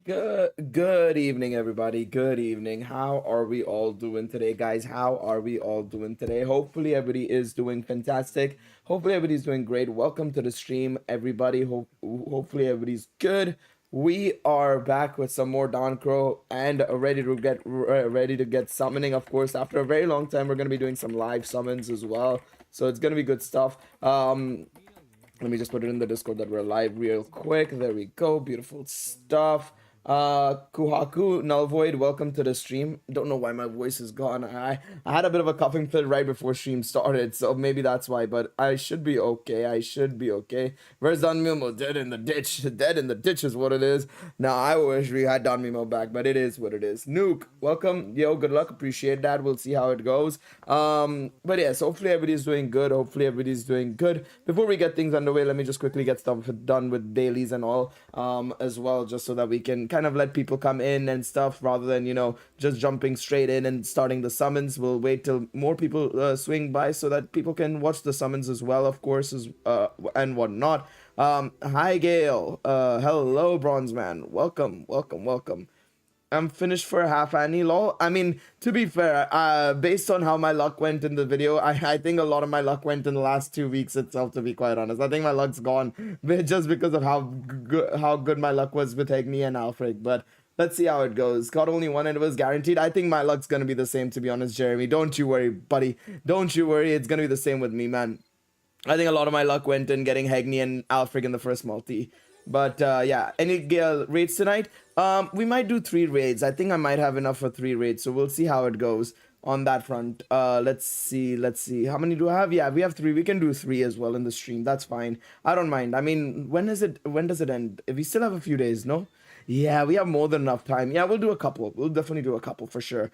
Good evening, everybody. Good evening. How are we all doing today, guys? How are we all doing today? Hopefully, everybody is doing fantastic. Hopefully, everybody's doing great. Welcome to the stream, everybody. Hopefully, everybody's good. We are back with some more Don Crow and ready to get summoning. Of course, after a very long time, we're gonna be doing some live summons as well. So it's gonna be good stuff. Let me just put it in the Discord that we're live real quick. There we go. Beautiful stuff. Kuhaku, Null Void, welcome to the stream. Don't know why my voice is gone. I had a bit of a coughing fit right before stream started, so maybe that's why, but I should be okay. I should be okay. Where's Don Mimo? Dead in the ditch. Dead in the ditch is what it is. Now, I wish we had Don Mimo back, but it is what it is. Nuke, welcome. Yo, good luck. Appreciate that. We'll see how it goes. But yes, hopefully everybody's doing good. Hopefully everybody's doing good. Before we get things underway, let me just quickly get stuff done with dailies and all as well, just so that we can kind of let people come in and stuff rather than, you know, just jumping straight in and starting the summons. We'll wait till more people swing by so that people can watch the summons as well, of course, and whatnot. Hi, Gail. Hello, Bronze Man. Welcome, welcome, welcome. I'm finished for half Annie, lol. I mean, to be fair, based on how my luck went in the video, I think a lot of my luck went in the last 2 weeks itself, to be quite honest. I think my luck's gone just because of how good my luck was with Agni and Alfred. But let's see how it goes. Got only one and it was guaranteed. I think my luck's gonna be the same, to be honest, Jeremy. Don't you worry, buddy. Don't you worry. It's gonna be the same with me, man. I think a lot of my luck went in getting Hagni and Alfred in the first multi. But yeah, any raids tonight? We might do 3 raids. I think I might have enough for 3 raids, so we'll see how it goes on that front. Let's see. How many do I have? Yeah, we have 3. We can do 3 as well in the stream. That's fine. I don't mind. I mean, when does it end? We still have a few days, no? Yeah, we have more than enough time. Yeah, we'll do a couple. We'll definitely do a couple for sure.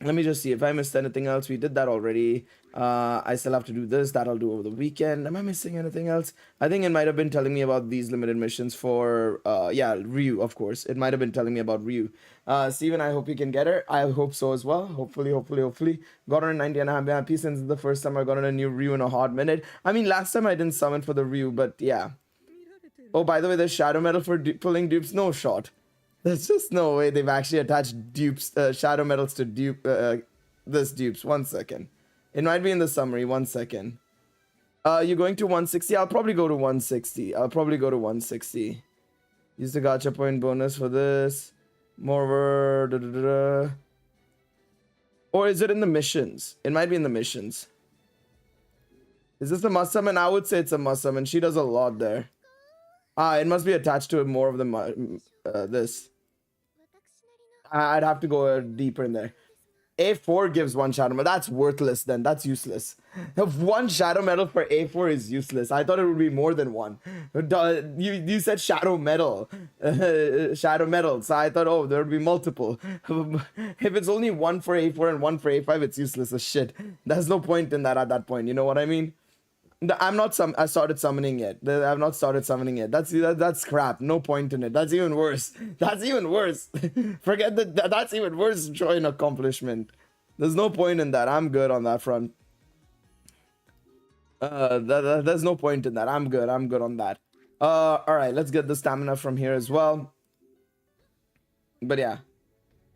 Let me just see if I missed anything else. We did that already. I still have to do this. That I'll do over the weekend. Am I missing anything else? I think it might have been telling me about these limited missions for, yeah, Ryu, of course. It might have been telling me about Ryu. Steven, I hope you can get her. I hope so as well. Hopefully. Got her in 90 and I'm happy since the first time I got on a new Ryu in a hot minute. I mean, last time I didn't summon for the Ryu, but yeah. Oh, by the way, there's Shadow Metal for pulling dupes. No shot. There's just no way they've actually attached dupes, shadow medals to this dupes. 1 second. It might be in the summary. 1 second. You're going to 160? I'll probably go to 160. Use the gacha point bonus for this. More. Or is it in the missions? It might be in the missions. Is this a must summon? I would say it's a must summon. She does a lot there. It must be attached to more of the this. I'd have to go deeper in there. A4 gives 1 shadow medal. That's worthless then. That's useless. 1 shadow medal for A4 is useless. I thought it would be more than 1. You said shadow medal. Shadow medal. So I thought, oh, there would be multiple. If it's only 1 for A4 and 1 for A5, it's useless as shit. There's no point in that at that point. You know what I mean? I started summoning it. I've not started summoning it. That's crap. No point in it. That's even worse. That's even worse. Forget that. That's even worse. Joy an accomplishment. There's no point in that. I'm good on that front. There's no point in that. I'm good on that. All right. Let's get the stamina from here as well. But yeah.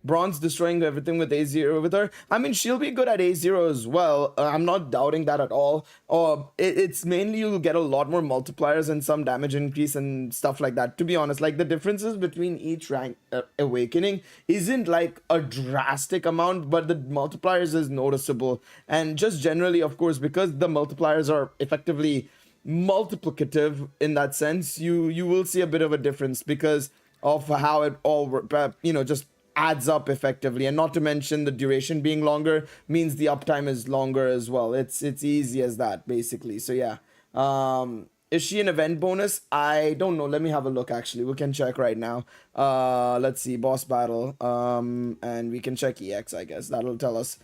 Bronze destroying everything with A0 with her. I mean, she'll be good at A0 as well. I'm not doubting that at all. It's mainly you'll get a lot more multipliers and some damage increase and stuff like that. To be honest, like the differences between each rank awakening isn't like a drastic amount, but the multipliers is noticeable. And just generally, of course, because the multipliers are effectively multiplicative in that sense, you will see a bit of a difference because of how it all, you know, just adds up effectively. And not to mention the duration being longer means the uptime is longer as well. It's easy as that basically. So yeah, is she an event bonus? I don't know. Let me have a look. Actually, we can check right now. Let's see, boss battle, and we can check EX. I guess that'll tell us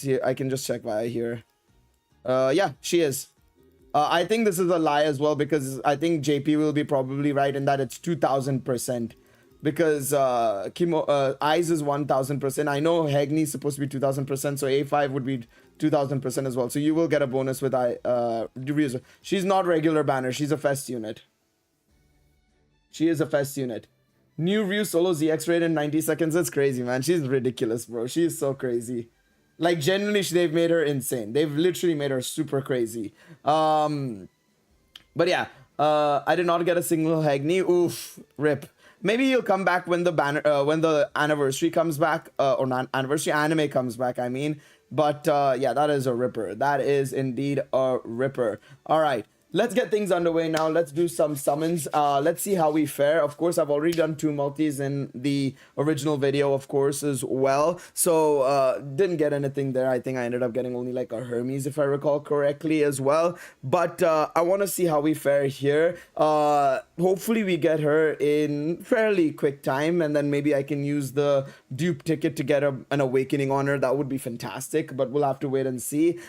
here. I can just check via here. Yeah, she is. I think this is a lie as well, because I think JP will be probably right in that it's 2000%. Because Eyes is 1000%. I know Hagni is supposed to be 2000%, so A5 would be 2000% as well. So you will get a bonus with She's not regular banner, she's a fest unit. She is a fest unit. New Ryu solo ZX raid in 90 seconds. It's crazy, man. She's ridiculous, bro. She's so crazy. Like, genuinely, they've made her insane. They've literally made her super crazy. But yeah, I did not get a single Hagni. Oof, rip. Maybe he'll come back when the banner, when the anniversary comes back, or not anniversary anime comes back. I mean, but yeah, that is a ripper. That is indeed a ripper. All right. Let's get things underway now. Let's do some summons. Let's see how we fare. Of course, I've already done 2 multis in the original video, of course, as well. So, didn't get anything there. I think I ended up getting only like a Hermes, if I recall correctly, as well. But I want to see how we fare here. Hopefully, we get her in fairly quick time. And then maybe I can use the dupe ticket to get an awakening on her. That would be fantastic. But we'll have to wait and see.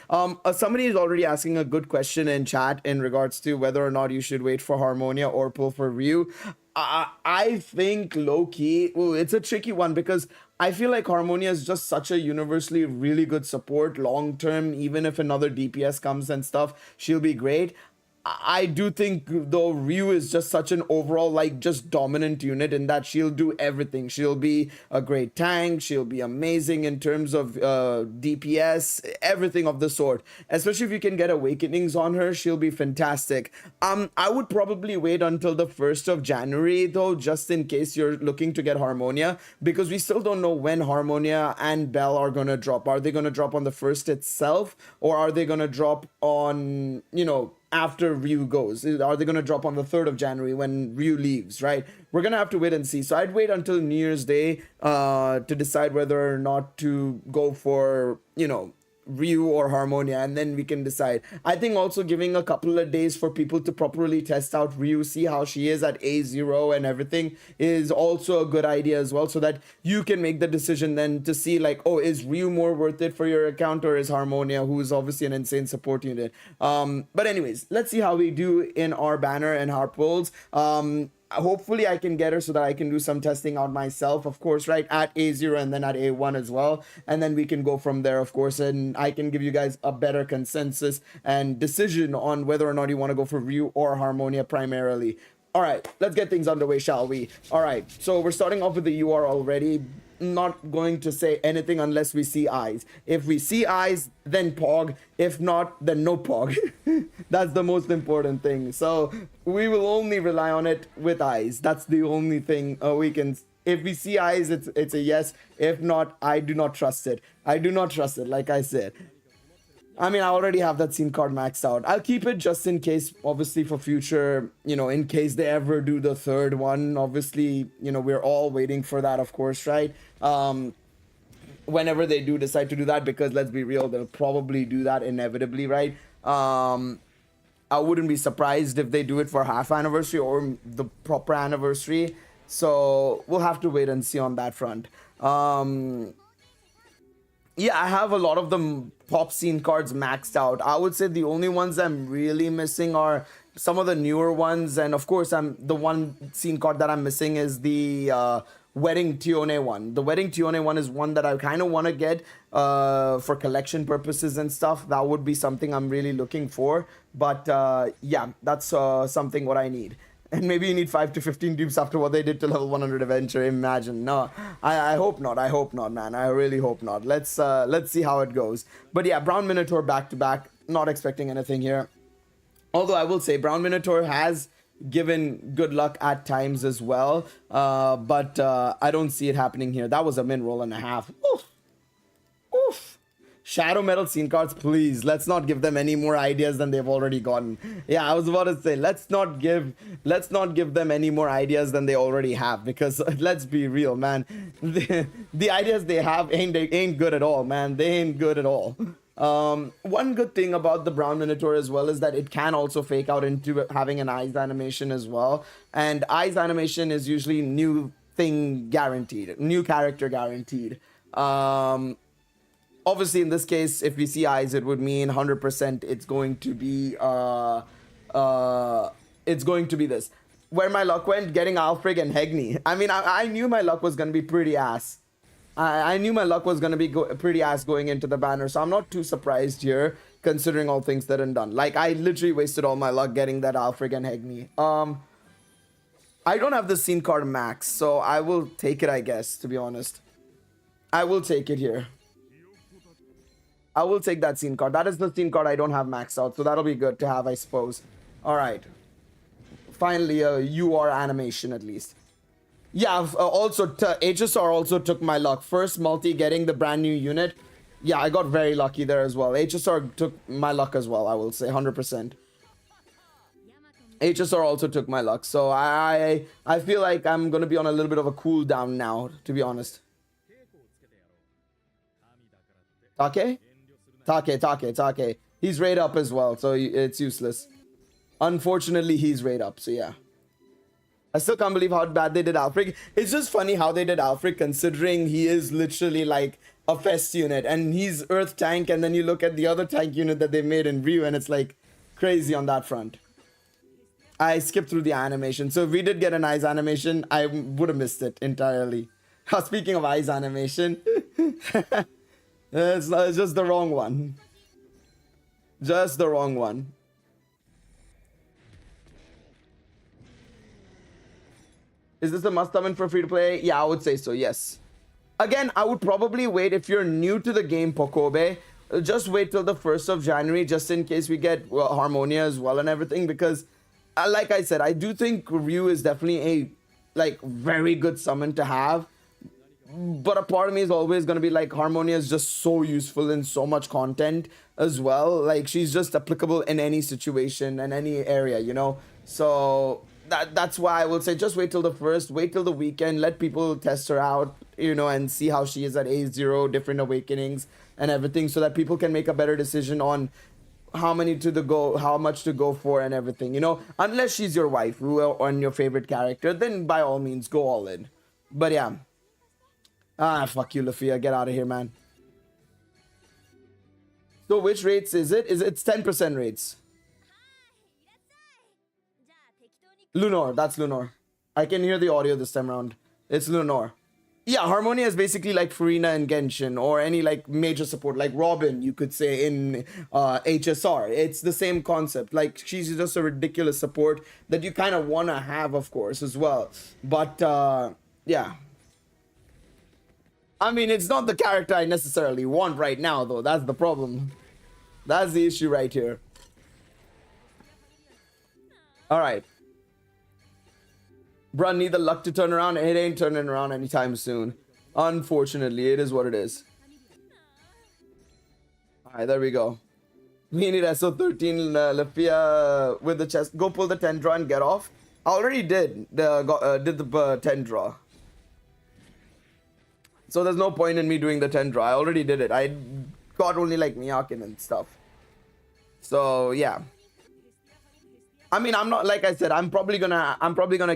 Somebody is already asking a good question in chat in regards to whether or not you should wait for Harmonia or pull for Ryu. I think low-key, it's a tricky one because I feel like Harmonia is just such a universally really good support long-term. Even if another DPS comes and stuff, she'll be great. I do think though Ryu is just such an overall like just dominant unit in that she'll do everything. She'll be a great tank. She'll be amazing in terms of DPS, everything of the sort. Especially if you can get awakenings on her, she'll be fantastic. I would probably wait until the 1st of January though, just in case you're looking to get Harmonia, because we still don't know when Harmonia and Bell are gonna drop. Are they gonna drop on the 1st itself, or are they gonna drop on, you know, after Ryu goes? Are they going to drop on the 3rd of January when Ryu leaves, right? We're going to have to wait and see. So I'd wait until New Year's Day to decide whether or not to go for, you know, Ryu or Harmonia, and then we can decide. I think also giving a couple of days for people to properly test out Ryu, see how she is at A0 and everything, is also a good idea as well, so that you can make the decision then to see like, oh, is Ryu more worth it for your account, or is Harmonia, who is obviously an insane support unit? But anyways, let's see how we do in our banner and our pulls. Hopefully I can get her so that I can do some testing out myself, of course, right, at A0 and then at A1 as well, and then we can go from there, of course, and I can give you guys a better consensus and decision on whether or not you want to go for Ryu or Harmonia primarily. All right, let's get things underway, shall we? All right, so we're starting off with the UR already. Not going to say anything unless we see eyes. If we see eyes, then Pog. If not, then no Pog. That's the most important thing. So we will only rely on it with eyes. That's the only thing we can. If we see eyes, it's a yes. If not, I do not trust it. I do not trust it, like I said. I mean, I already have that scene card maxed out. I'll keep it just in case, obviously, for future, you know, in case they ever do the 3rd one. Obviously, you know, we're all waiting for that, of course, right? Whenever they do decide to do that, because let's be real, they'll probably do that inevitably, right? I wouldn't be surprised if they do it for half anniversary or the proper anniversary. So we'll have to wait and see on that front. Yeah, I have a lot of the pop scene cards maxed out. I would say the only ones I'm really missing are some of the newer ones. And of course, the one scene card that I'm missing is the Wedding Tione one. The Wedding Tione one is one that I kind of want to get for collection purposes and stuff. That would be something I'm really looking for. But yeah, that's something what I need. And maybe you need 5 to 15 dupes after what they did to level 100 Adventure. Imagine. No, I hope not. I hope not, man. I really hope not. Let's see how it goes. But yeah, Brown Minotaur back to back. Not expecting anything here. Although I will say Brown Minotaur has given good luck at times as well. But I don't see it happening here. That was a min roll and a half. Oof. Oof. Shadow Metal scene cards, please. Let's not give them any more ideas than they've already gotten. Yeah, I was about to say, let's not give them any more ideas than they already have, because let's be real, man. The ideas they have ain't good at all, man. They ain't good at all. One good thing about the Brown Minotaur as well is that it can also fake out into having an eyes animation as well. And eyes animation is usually new thing guaranteed, new character guaranteed. Obviously, in this case, if we see eyes, it would mean 100% it's going to be this. Where my luck went, getting Alfrig and Hegni. I mean, I knew my luck was going to be pretty ass. I knew my luck was going to be pretty ass going into the banner, so I'm not too surprised here, considering all things that are done. Like, I literally wasted all my luck getting that Alfrig and Hegni. I don't have the scene card max, so I will take it, I guess, to be honest. I will take it here. I will take that scene card. That is the scene card I don't have maxed out, so that'll be good to have, I suppose. All right. Finally, a UR animation at least. Yeah, also, HSR also took my luck. First multi getting the brand new unit. Yeah, I got very lucky there as well. HSR took my luck as well, I will say, 100%. HSR also took my luck. So I feel like I'm going to be on a little bit of a cooldown now, to be honest. Take? Take. He's raid up as well, so it's useless. Unfortunately, he's raid up, so yeah. I still can't believe how bad they did Alfred. It's just funny how they did Alfred, considering he is literally like a fest unit and he's earth tank, and then you look at the other tank unit that they made in Ryu and it's like crazy on that front. I skipped through the animation, so if we did get an eyes animation, I would have missed it entirely. Speaking of eyes animation, it's just the wrong one. Just the wrong one. Is this a must summon for free to play? Yeah, I would say so, yes. Again, I would probably wait if you're new to the game, Pokobe. Just wait till the 1st of January, just in case we get Harmonia as well and everything. Because, like I said, I do think Ryu is definitely a very good summon to have. But a part of me is always going to be like, Harmonia is just so useful in so much content as well. Like, she's just applicable in any situation and any area, you know? So that's why I will say just wait till the 1st, wait till the weekend, let people test her out, you know, and see how she is at A0, different awakenings and everything, so that people can make a better decision on how much to go for and everything, you know? Unless she's your wife or your favorite character, then by all means, go all in. But yeah. Fuck you, Lafia. Get out of here, man. So which rates is it? It's 10% rates. Lunar. That's Lunar. I can hear the audio this time around. It's Lunar. Yeah, Harmonia is basically like Furina and Genshin, or any like major support, like Robin, you could say, in HSR. It's the same concept. Like, she's just a ridiculous support that you kind of want to have, of course, as well. But yeah. I mean, it's not the character I necessarily want right now, though. That's the problem. That's the issue right here. All right. Bruh, need the luck to turn around. It ain't turning around anytime soon. Unfortunately, it is what it is. All right, there we go. We need SO13 Lafia with the chest. Go pull the 10 draw and get off. I already did the 10 draw. So there's no point in me doing the 10 draw. I already did it. I got only like Miyakin and stuff. So yeah. I mean, I'm not, like I said, I'm probably gonna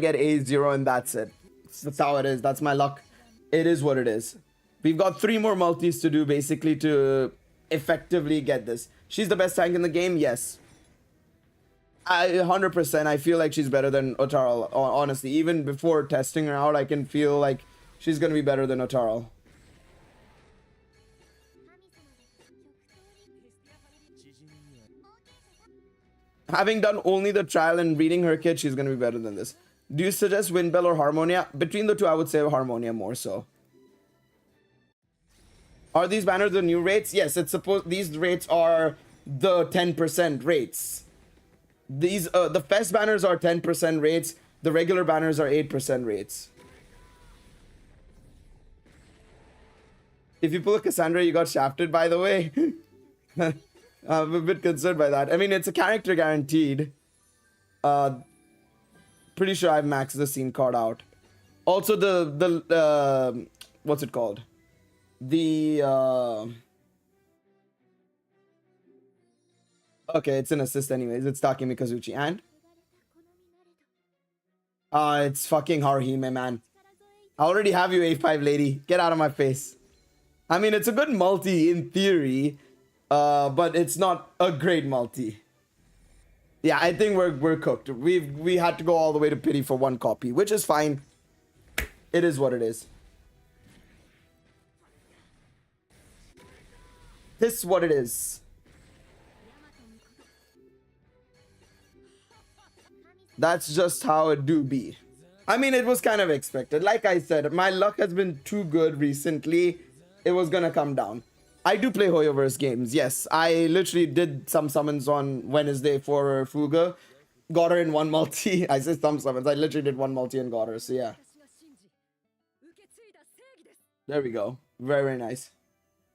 get A0 and that's it. That's how it is. That's my luck. It is what it is. We've got 3 more multis to do basically to effectively get this. She's the best tank in the game, yes. 100%. I feel like she's better than Otaro, honestly. Even before testing her out, I can feel like she's gonna be better than Otaro. Having done only the trial and reading her kit, she's gonna be better than this. Do you suggest Windbell or Harmonia? Between the two, I would say Harmonia more so. Are these banners the new rates? Yes, it's supposed these rates are the 10% rates. These the fest banners are 10% rates. The regular banners are 8% rates. If you pull a Cassandra, you got shafted, by the way. I'm a bit concerned by that. I mean, it's a character guaranteed. Pretty sure I've maxed the scene card out. Also, the what's it called? The okay, it's an assist anyways. It's Takemi Kazuchi and it's fucking Haruhime, man. I already have you, A5 lady. Get out of my face. I mean, it's a good multi in theory, but it's not a great multi. Yeah, I think we're cooked. We had to go all the way to pity for one copy, which is fine. It is what it is. This is what it is. That's just how it do be. I mean, it was kind of expected. Like I said, my luck has been too good recently. It was gonna come down. I do play Hoyoverse games. Yes, I literally did some summons on Wednesday for Fuga. Got her in one multi. I said some summons. I literally did one multi and got her. So yeah. There we go. Very, very nice.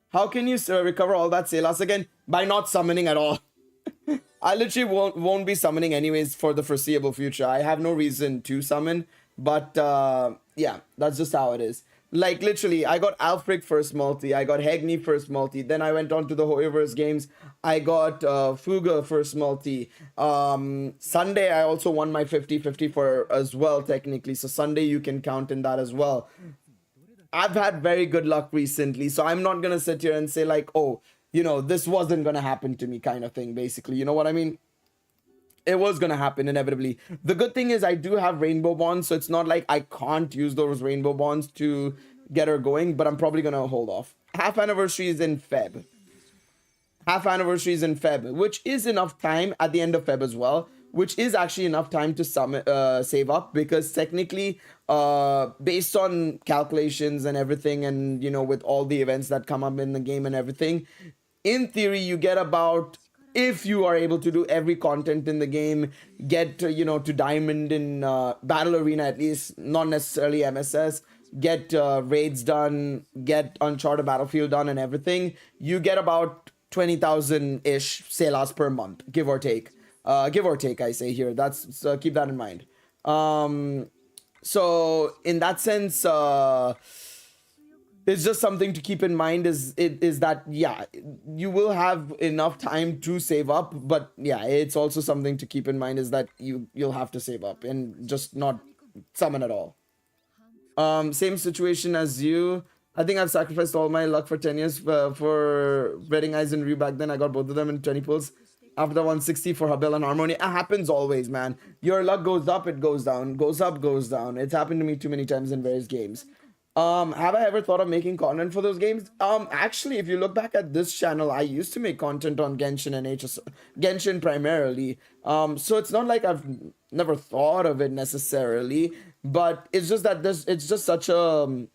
How can you recover all that Selas again? By not summoning at all. I literally won't be summoning anyways for the foreseeable future. I have no reason to summon, but yeah, that's just how it is. Like literally, I got Alfric first multi, I got Hegni first multi, then I went on to the Hoyoverse games. I got Fuga first multi. Sunday I also won my 50-50 for as well technically, so Sunday you can count in that as well. I've had very good luck recently, so I'm not gonna sit here and say like, oh, you know, this wasn't gonna happen to me kind of thing, basically. You know what I mean? It was gonna happen inevitably. The good thing is I do have rainbow bonds, so it's not like I can't use those rainbow bonds to get her going, but I'm probably gonna hold off. Half anniversary is in Feb. Half anniversary is in Feb, which is enough time at the end of Feb as well, which is actually enough time to save up, because technically, based on calculations and everything, and you know, with all the events that come up in the game and everything, in theory, you get about, if you are able to do every content in the game, get you know, to diamond in battle arena at least, not necessarily MSS, get raids done, get Uncharted Battlefield done and everything, you get about 20,000 ish Selas per month, give or take. Give or take, I say here. That's keep that in mind. So in that sense, it's just something to keep in mind. Is that yeah, you will have enough time to save up, but yeah, it's also something to keep in mind is that you'll have to save up and just not summon at all. Same situation as you. I think I've sacrificed all my luck for 10 years for Wedding Eyes and Ryu back then. I got both of them in 20 pulls. After the 160 for Habel and Harmony. It happens always, man. Your luck goes up, it goes down. Goes up, goes down. It's happened to me too many times in various games. Have I ever thought of making content for those games? Actually, if you look back at this channel, I used to make content on Genshin and HS, Genshin primarily. So it's not like I've never thought of it necessarily, but it's just that it's just such a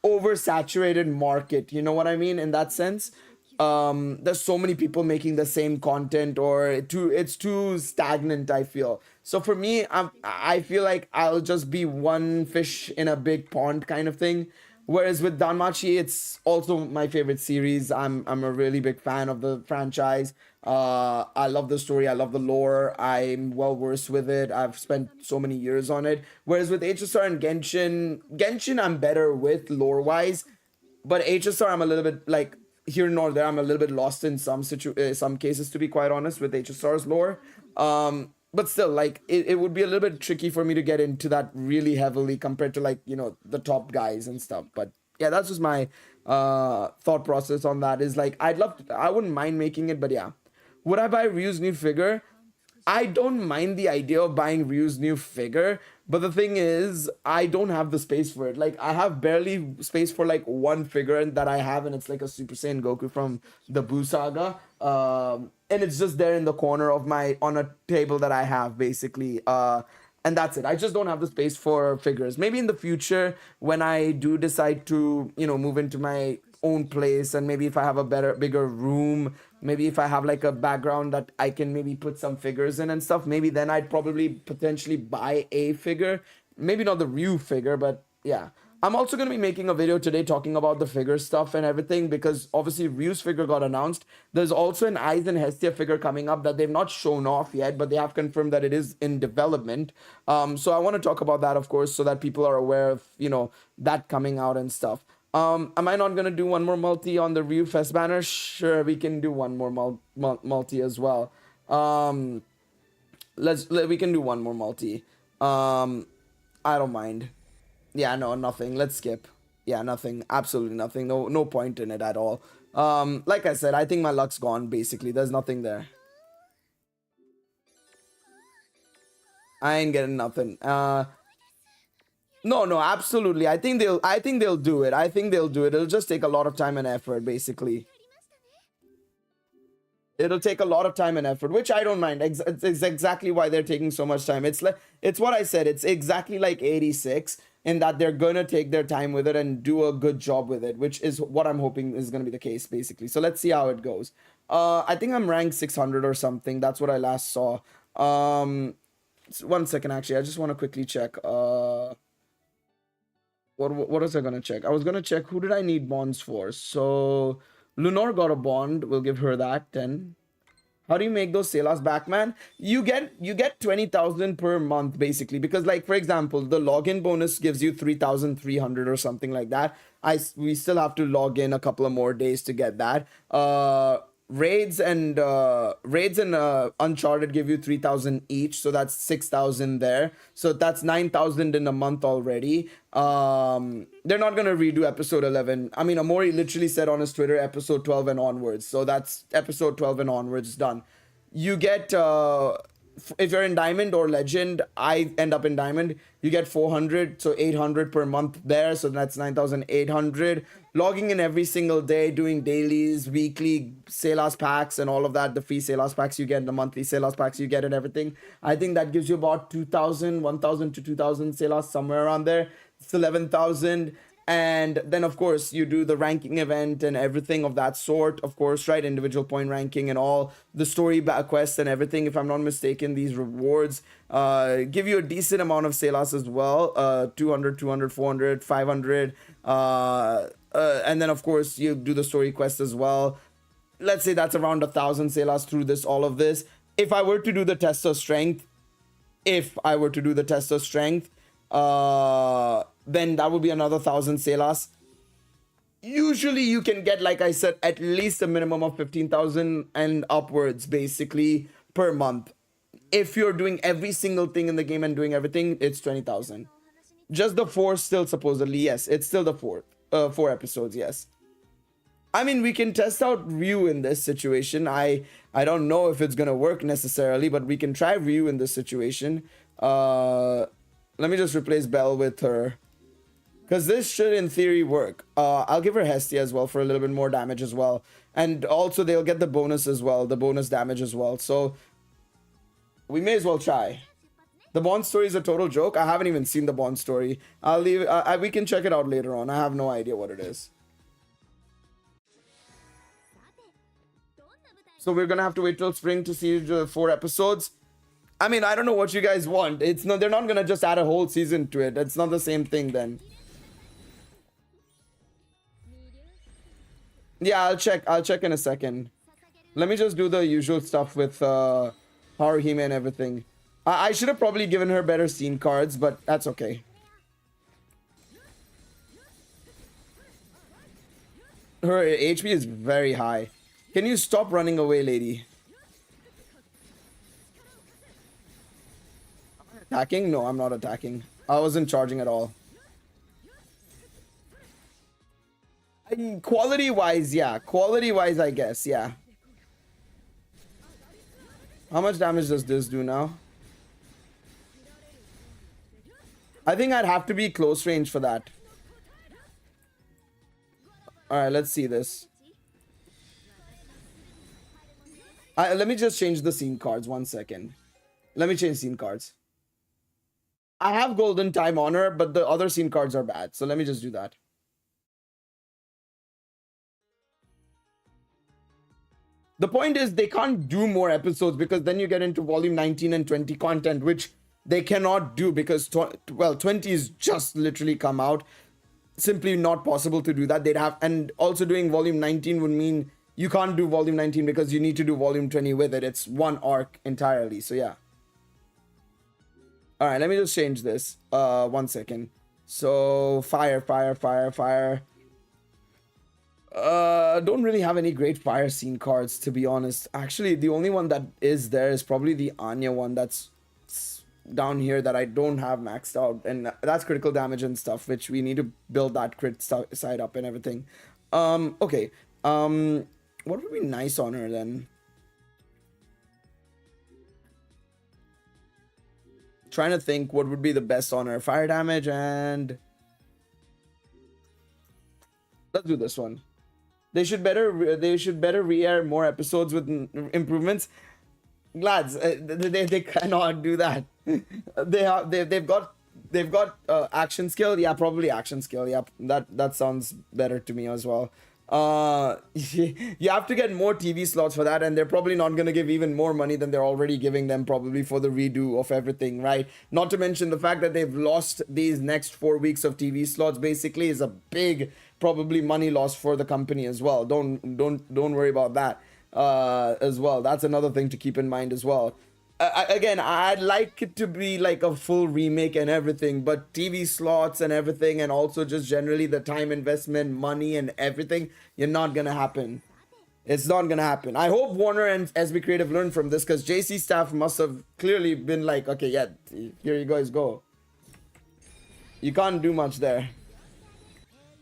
oversaturated market. You know what I mean? In that sense. There's so many people making the same content, or it's too stagnant, I feel. So for me, I feel like I'll just be one fish in a big pond kind of thing. Whereas with Danmachi, it's also my favorite series. I'm a really big fan of the franchise. I love the story. I love the lore. I'm well versed with it. I've spent so many years on it. Whereas with HSR and Genshin I'm better with lore wise, but HSR I'm a little bit like, here nor there, I'm a little bit lost in some cases, to be quite honest, with HSR's lore. But still, like, it would be a little bit tricky for me to get into that really heavily compared to, like, you know, the top guys and stuff. But yeah, that's just my thought process on that. Is like, I wouldn't mind making it, but yeah. Would I buy Ryu's new figure? I don't mind the idea of buying Ryu's new figure, but the thing is, I don't have the space for it. Like, I have barely space for like one figure that I have, and it's like a Super Saiyan Goku from the Buu Saga. And it's just there in the corner of on a table that I have, basically. And that's it. I just don't have the space for figures. Maybe in the future, when I do decide to, you know, move into my own place, and maybe if I have a bigger room, maybe if I have like a background that I can maybe put some figures in and stuff, maybe then I'd probably potentially buy a figure. Maybe not the Ryu figure, but yeah. I'm also going to be making a video today talking about the figure stuff and everything, because obviously Ryu's figure got announced. There's also an Aizen Hestia figure coming up that they've not shown off yet, but they have confirmed that it is in development. So I want to talk about that, of course, so that people are aware of, you know, that coming out and stuff. Am I not going to do one more multi on the Ryu Fest banner? Sure, we can do one more multi as well. We can do one more multi. I don't mind. Yeah, no, nothing. Let's skip. Yeah, nothing. Absolutely nothing. No point in it at all. Like I said, I think my luck's gone, basically. There's nothing there. I ain't getting nothing. No, absolutely. I think they'll do it. I think they'll do it. It'll just take a lot of time and effort, basically. It'll take a lot of time and effort, which I don't mind. It's exactly why they're taking so much time. It's like, it's what I said. It's exactly like 86 in that they're gonna take their time with it and do a good job with it, which is what I'm hoping is gonna be the case, basically. So let's see how it goes. I think I'm ranked 600 or something. That's what I last saw. One second, actually, I just want to quickly check. What was I gonna check? I was gonna check who did I need bonds for. So Lunor got a bond. We'll give her that 10. How do you make those Selas back, man? You get 20,000 per month, basically, because, like, for example, the login bonus gives you 3,300 or something like that. We still have to log in a couple of more days to get that. Raids and Uncharted give you 3,000 each, so that's 6,000 there. So that's 9,000 in a month already. They're not gonna redo episode 11. I mean, Amori literally said on his Twitter episode 12 and onwards. So that's episode 12 and onwards done. You get if you're in Diamond or Legend, I end up in Diamond, you get 400, so 800 per month there, so that's 9,800. Logging in every single day, doing dailies, weekly Selas packs and all of that, the free Selas packs you get, the monthly Selas packs you get and everything. I think that gives you about 2,000, 1,000 to 2,000 Selas, somewhere around there. It's 11,000. And then, of course, you do the ranking event and everything of that sort, of course, right? Individual point ranking and all the story quests and everything. If I'm not mistaken, these rewards give you a decent amount of Selas as well. 200, 200, 400, 500. And then, of course, you do the story quest as well. Let's say that's around 1,000 Selas through all of this. If I were to do the test of strength, then that would be another 1,000 Selas. Usually you can get, like I said, at least a minimum of 15,000 and upwards, basically, per month. If you're doing every single thing in the game and doing everything, it's 20,000. Just the 4 still, supposedly, yes. It's still the 4 episodes, yes. I mean, we can test out Ryu in this situation. I don't know if it's gonna work necessarily, but we can try Ryu in this situation. Let me just replace Belle with her, because this should in theory work. I'll give her Hestia as well for a little bit more damage as well, and also they'll get the bonus as well, the bonus damage as well, so we may as well try. The Bond story is a total joke. I haven't even seen the Bond story. I'll leave. We can check it out later on. I have no idea what it is. So we're gonna have to wait till spring to see the 4 episodes. I mean, I don't know what you guys want. It's not. They're not gonna just add a whole season to it. It's not the same thing then. Yeah, I'll check. I'll check in a second. Let me just do the usual stuff with Haruhime and everything. I should have probably given her better scene cards, but that's okay. Her HP is very high. Can you stop running away, lady? Attacking? No, I'm not attacking. I wasn't charging at all. Quality-wise, yeah. Quality-wise, I guess, yeah. How much damage does this do now? I think I'd have to be close range for that. Alright, let's see this. Let me just change the scene cards. 1 second. Let me change scene cards. I have Golden Time on her, but the other scene cards are bad. So let me just do that. The point is they can't do more episodes because then you get into volume 19 and 20 content, which they cannot do because, 20 is just literally come out. Simply not possible to do that. They'd have, and also doing volume 19 would mean you can't do volume 19 because you need to do volume 20 with it. It's one arc entirely. So yeah. All right, let me just change this. 1 second. So fire. Don't really have any great fire scene cards, to be honest. Actually, the only one that is there is probably the Anya one that's down here that I don't have maxed out, and that's critical damage and stuff, which we need to build that crit side up and everything. Okay. What would be nice on her then? Trying to think what would be the best on her. Fire damage, and let's do this one. They should better re-air more episodes with improvements. Lads, they cannot do that. They've got action skill. Yeah, probably action skill. Yeah, that sounds better to me as well. You have to get more TV slots for that, and they're probably not going to give even more money than they're already giving them, probably, for the redo of everything, right? Not to mention the fact that they've lost these next 4 weeks of TV slots basically is a big, probably, money loss for the company as well. Don't worry about that as well. That's another thing to keep in mind as well. Again, I'd like it to be like a full remake and everything, but TV slots and everything, and also just generally the time investment, money, and everything, you're not gonna happen. It's not gonna happen. I hope Warner and SB Creative learn from this, because JC staff must have clearly been like, okay, yeah, here you guys go. You can't do much there.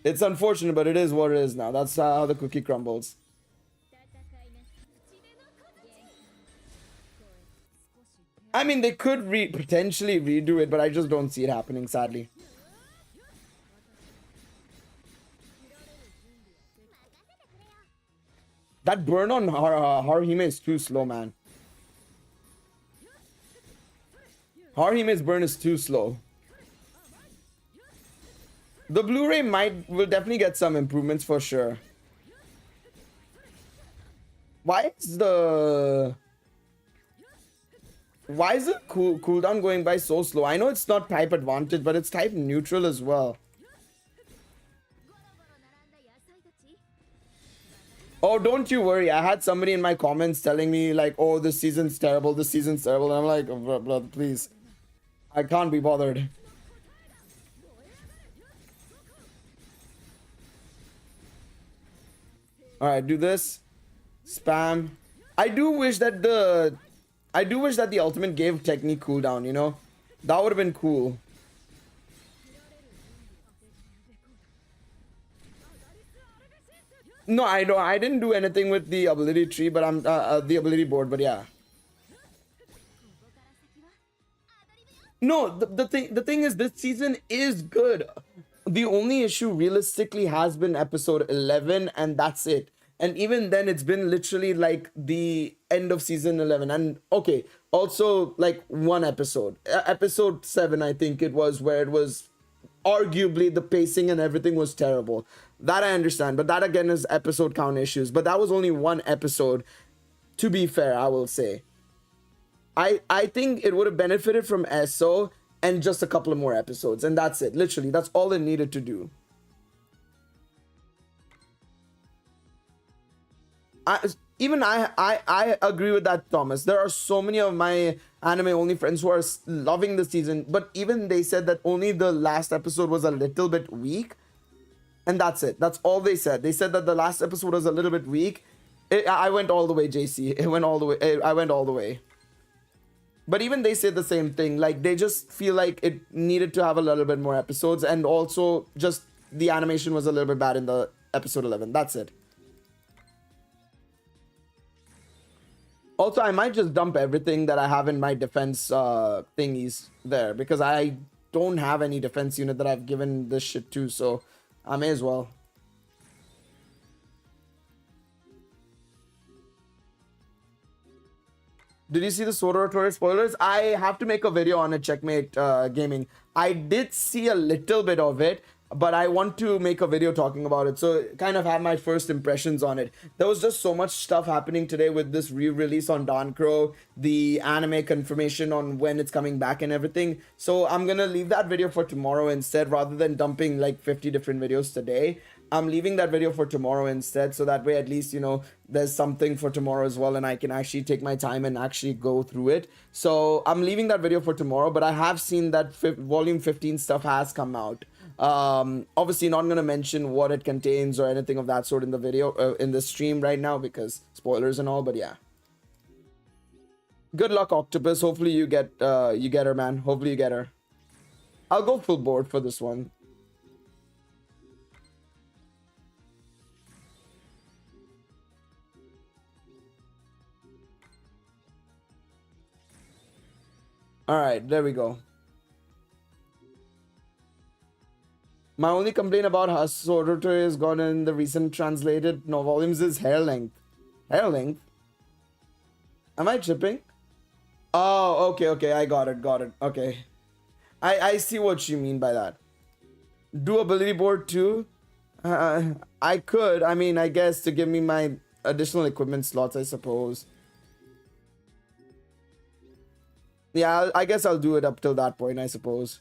It's unfortunate, but it is what it is now. That's how the cookie crumbles. I mean, they could potentially redo it, but I just don't see it happening, sadly. That burn on Haruhime is too slow, man. Haruhime's burn is too slow. The Blu-ray will definitely get some improvements for sure. Why is the cooldown going by so slow? I know it's not type advantage, but it's type neutral as well. Oh, don't you worry. I had somebody in my comments telling me like, oh, this season's terrible, this season's terrible. And I'm like, oh, brother, please. I can't be bothered. Alright, do this. Spam. I do wish that the ultimate gave technique cooldown, you know? That would have been cool. No, I didn't do anything with the ability tree, but I'm the ability board, but yeah. No, the thing is, this season is good. The only issue realistically has been episode 11, and that's it. And even then, it's been literally like the end of season 11. And okay, also like one episode. Episode 7, I think it was, where it was arguably the pacing and everything was terrible. That I understand. But that again is episode count issues. But that was only one episode, to be fair, I will say. I think it would have benefited from SO and just a couple of more episodes. And that's it. Literally, that's all it needed to do. I agree with that, Thomas. There are so many of my anime only friends who are loving the season, but even they said that only the last episode was a little bit weak, and that's it. That's all they said. They said that the last episode was a little bit weak. I went all the way, JC. It went all the way. I went all the way. But even they said the same thing. Like, they just feel like it needed to have a little bit more episodes, and also just the animation was a little bit bad in the episode 11. That's it. Also, I might just dump everything that I have in my defense thingies there, because I don't have any defense unit that I've given this shit to, so I may as well. Did you see the Sword Art Tourist spoilers? I have to make a video on it, Checkmate Gaming. I did see a little bit of it, but I want to make a video talking about it, so kind of have my first impressions on it. There was just so much stuff happening today with this re-release on Dancrow, the anime confirmation on when it's coming back and everything. So I'm gonna leave that video for tomorrow instead, rather than dumping like 50 different videos today. I'm leaving that video for tomorrow instead, so that way at least, you know, there's something for tomorrow as well, and I can actually take my time and actually go through it. So I'm leaving that video for tomorrow, but I have seen that volume 15 stuff has come out. Obviously not going to mention what it contains or anything of that sort in the video, in the stream right now, because spoilers and all, but yeah. Good luck, Octopus. Hopefully you get her, man. Hopefully you get her. I'll go full board for this one. All right, there we go. My only complaint about Hasoruto is gone in the recent translated no volumes is hair length. Hair length? Am I tripping? Oh, okay. I got it. Okay. I see what you mean by that. Do ability board too? I could. I mean, I guess to give me my additional equipment slots, I suppose. Yeah, I guess I'll do it up till that point, I suppose.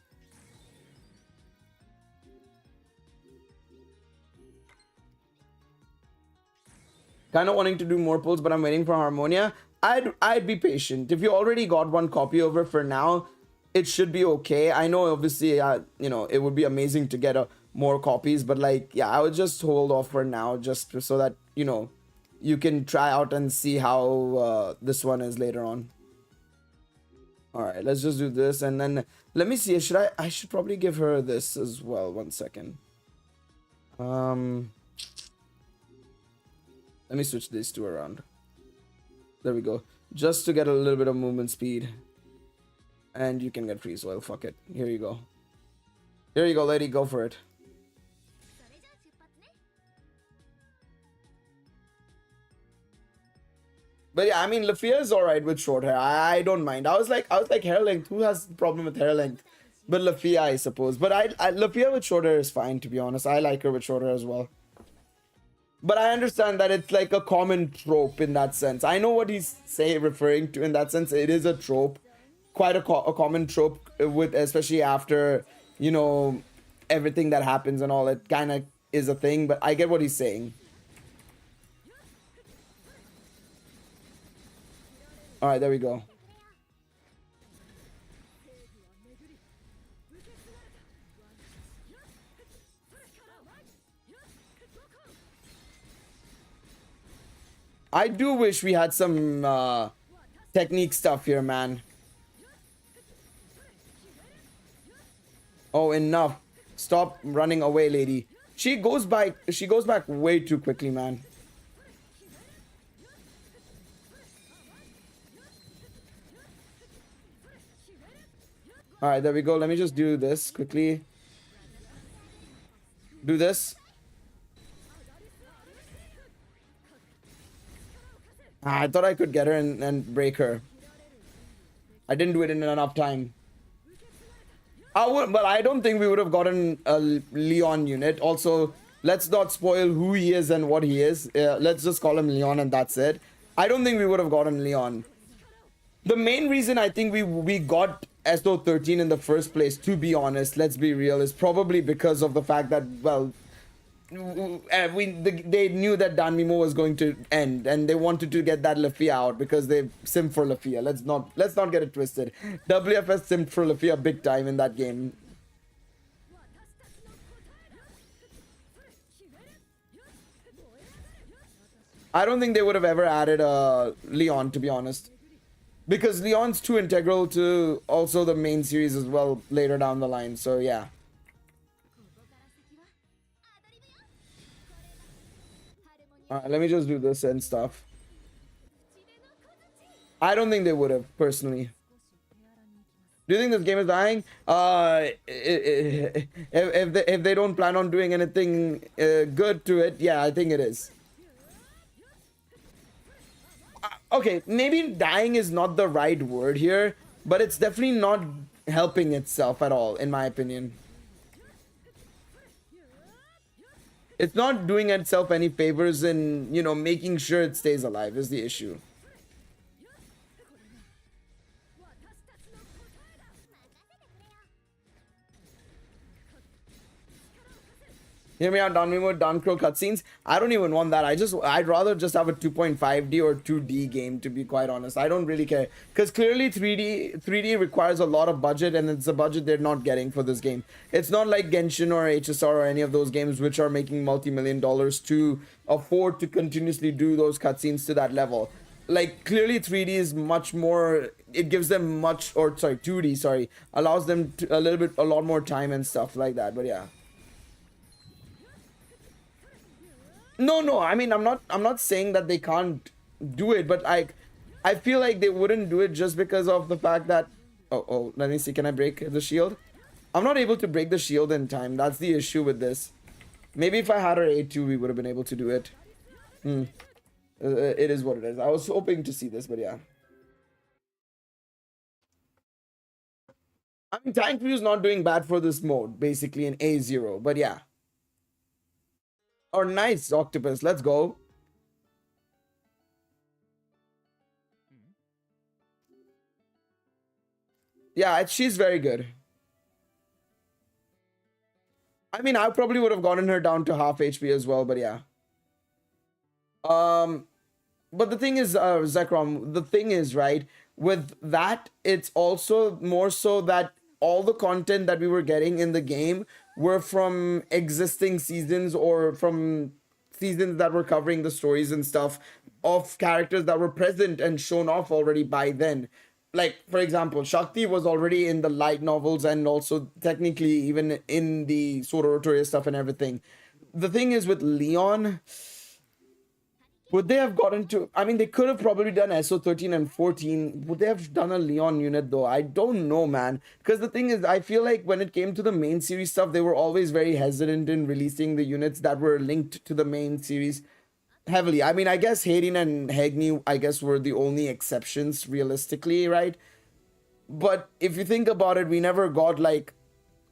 Kind of wanting to do more pulls, but I'm waiting for Harmonia. I'd be patient. If you already got one copy over for now, it should be okay. I know, obviously, you know, it would be amazing to get more copies, but like, yeah, I would just hold off for now, just so that, you know, you can try out and see how this one is later on. All right, let's just do this, and then let me see. I should probably give her this as well. 1 second. Let me switch these two around. There we go. Just to get a little bit of movement speed. And you can get freeze oil. Fuck it. Here you go. Here you go, lady. Go for it. But yeah, I mean, Lafia is alright with short hair. I don't mind. I was like hair length. Who has a problem with hair length? But Lafia, I suppose. But Lafia with short hair is fine, to be honest. I like her with short hair as well. But I understand that it's like a common trope in that sense. I know what he's referring to in that sense. It is a trope, quite a common trope, with especially after, you know, everything that happens and all. It kind of is a thing, but I get what he's saying. All right, there we go. I do wish we had some technique stuff here, man. Oh, enough. Stop running away, lady. She goes back way too quickly, man. All right, there we go. Let me just do this quickly. Do this. I thought I could get her and break her. I didn't do it in enough time. But I don't think we would have gotten a Leon unit. Also, let's not spoil who he is and what he is. Let's just call him Leon and that's it. I don't think we would have gotten Leon. The main reason I think we got SO13 in the first place, to be honest, let's be real, is probably because of the fact that, well, they knew that Danmimo was going to end, and they wanted to get that Lafia out because they simp for Lafia. Let's not get it twisted. WFS simped for Lafia big time in that game. I don't think they would have ever added Leon, to be honest, because Leon's too integral to also the main series as well later down the line. So yeah. Alright, let me just do this and stuff. I don't think they would have, personally. Do you think this game is dying? If they don't plan on doing anything good to it, yeah, I think it is. Okay, maybe dying is not the right word here, but it's definitely not helping itself at all, in my opinion. It's not doing itself any favors in, you know, making sure it stays alive is the issue. Hear me out, Danmimo, Dancrow cutscenes. I don't even want that. I'd rather just have a 2.5D or 2D game, to be quite honest. I don't really care. Because clearly 3D requires a lot of budget, and it's a budget they're not getting for this game. It's not like Genshin or HSR or any of those games which are making multi-million dollars to afford to continuously do those cutscenes to that level. Like, clearly 3D is much more, it gives them much, or sorry, 2D, sorry, allows them to, a lot more time and stuff like that, but yeah. No, I mean, I'm not saying that they can't do it, but I feel like they wouldn't do it just because of the fact that, oh, let me see, can I break the shield? I'm not able to break the shield in time. That's the issue with this. Maybe if I had our A2, we would have been able to do it. It is what it is. I was hoping to see this, but yeah. I mean, Tank View is not doing bad for this mode, basically in A0, but yeah. Oh, nice, Octopus. Let's go. Yeah, she's very good. I mean, I probably would have gotten her down to half HP as well, but yeah. But the thing is, Zekrom, the thing is, right, with that, it's also more so that all the content that we were getting in the game were from existing seasons or from seasons that were covering the stories and stuff of characters that were present and shown off already by then. Like, for example, Shakti was already in the light novels and also technically even in the Sword Oratoria stuff and everything. The thing is with Leon, would they have gotten to... I mean, they could have probably done SO13 and 14. Would they have done a Leon unit, though? I don't know, man. Because the thing is, I feel like when it came to the main series stuff, they were always very hesitant in releasing the units that were linked to the main series heavily. I mean, I guess Hayden and Hagni, I guess, were the only exceptions, realistically, right? But if you think about it, we never got, like,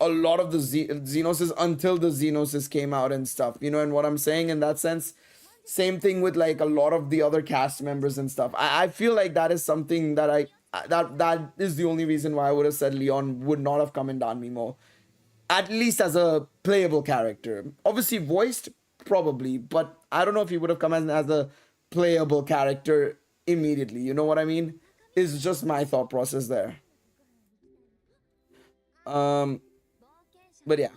a lot of the Xenoses until the Xenoses came out and stuff. You know, and what I'm saying in that sense... Same thing with like a lot of the other cast members and stuff. I feel like that is something that that is the only reason why I would have said Leon would not have come in Danmimo. At least as a playable character. Obviously voiced, probably, but I don't know if he would have come in as a playable character immediately. You know what I mean? It's just my thought process there. But yeah.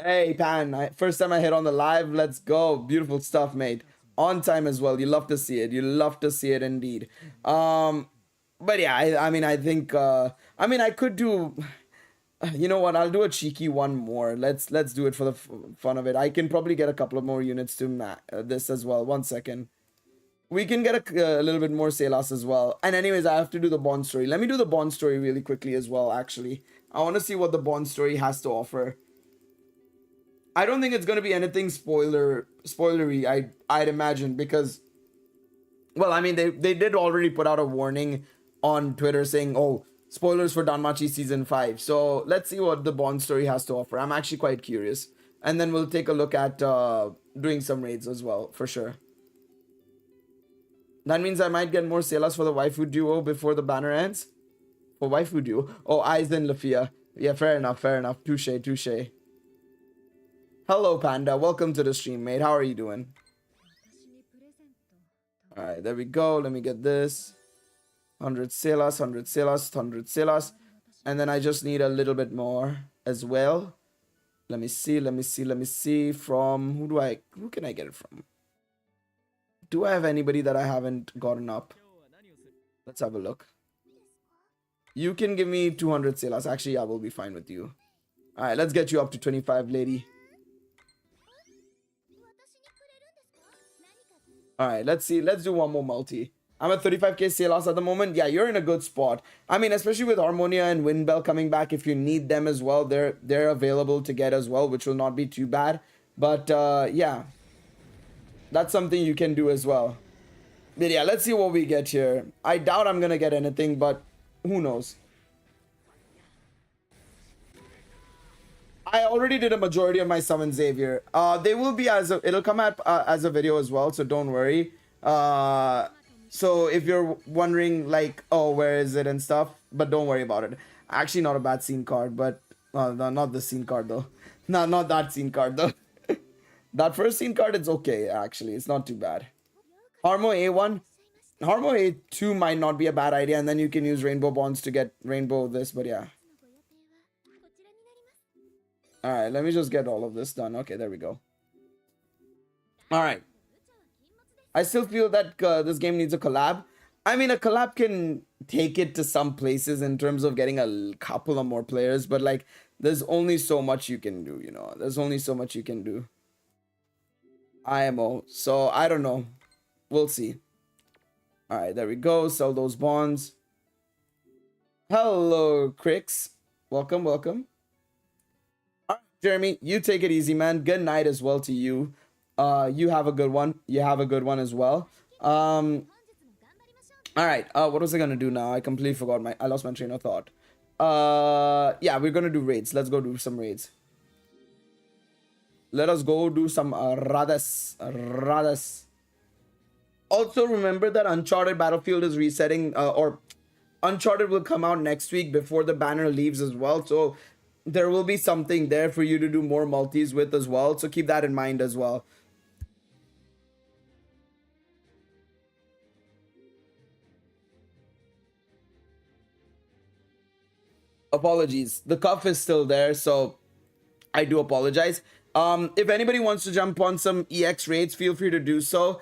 Hey, Pan, first time I hit on the live. Let's go. Beautiful stuff, mate. On time as well. You love to see it. You love to see it indeed. But yeah, I mean, I think, I mean, I could do, you know what? I'll do a cheeky one more. Let's do it for the fun of it. I can probably get a couple of more units to this as well. 1 second. We can get a little bit more Selas as well. And anyways, I have to do the Bond story. Let me do the Bond story really quickly as well, actually. I want to see what the Bond story has to offer. I don't think it's going to be anything spoilery, I'd imagine, because, well, I mean, they did already put out a warning on Twitter saying, oh, spoilers for Danmachi Season 5. So let's see what the Bond story has to offer. I'm actually quite curious. And then we'll take a look at doing some raids as well, for sure. That means I might get more Selas for the waifu duo before the banner ends. For waifu duo? Oh, Aizen Lafia. Yeah, fair enough, fair enough. Touche, touche. Hello, Panda. Welcome to the stream, mate. How are you doing? Alright, there we go. Let me get this. 100 Selas, 100 Selas, 100 Selas. And then I just need a little bit more as well. Let me see. From... Who can I get it from? Do I have anybody that I haven't gotten up? Let's have a look. You can give me 200 Selas. Actually, I will be fine with you. Alright, let's get you up to 25, lady. Alright, let's see. Let's do one more multi. I'm at 35k Selas at the moment. Yeah, you're in a good spot. I mean, especially with Harmonia and Windbell coming back, if you need them as well, they're available to get as well, which will not be too bad. But yeah, that's something you can do as well. But yeah, let's see what we get here. I doubt I'm gonna get anything, but who knows? I already did a majority of my summon Xavier. They will be it'll come out as a video as well, so don't worry. So if you're wondering like, oh, where is it and stuff, but don't worry about it. Actually, not a bad scene card, but no, not the scene card though. No, not that scene card though. That first scene card, it's okay actually. It's not too bad. Harmo A1, Harmo A2 might not be a bad idea, and then you can use Rainbow Bonds to get Rainbow this, but yeah. Alright, let me just get all of this done. Okay, there we go. Alright. I still feel that this game needs a collab. I mean, a collab can take it to some places in terms of getting a couple of more players, but like, there's only so much you can do, you know? There's only so much you can do. IMO. So, I don't know. We'll see. Alright, there we go. Sell those bonds. Hello, Crix. Welcome, welcome. All right, Jeremy, you take it easy, man. Good night as well to you. You have a good one. You have a good one as well. All right. What was I gonna do now? I completely forgot I lost my train of thought. Yeah, we're gonna do raids. Let's go do some raids. Let us go do some radas. Also, remember that Uncharted Battlefield is resetting, or Uncharted will come out next week before the banner leaves as well. So there will be something there for you to do more multis with as well. So keep that in mind as well. Apologies. The cuff is still there, so I do apologize. If anybody wants to jump on some EX raids, feel free to do so.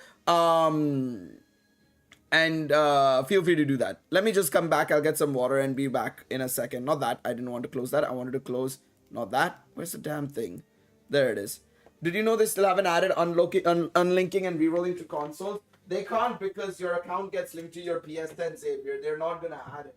And feel free to do that. Let me just come back. I'll get some water and be back in a second. Not that. I didn't want to close that. I wanted to close. Not that. Where's the damn thing? There it is. Did you know they still haven't added unlinking and rerolling to consoles? They can't because your account gets linked to your PS10, Xavier. They're not going to add it.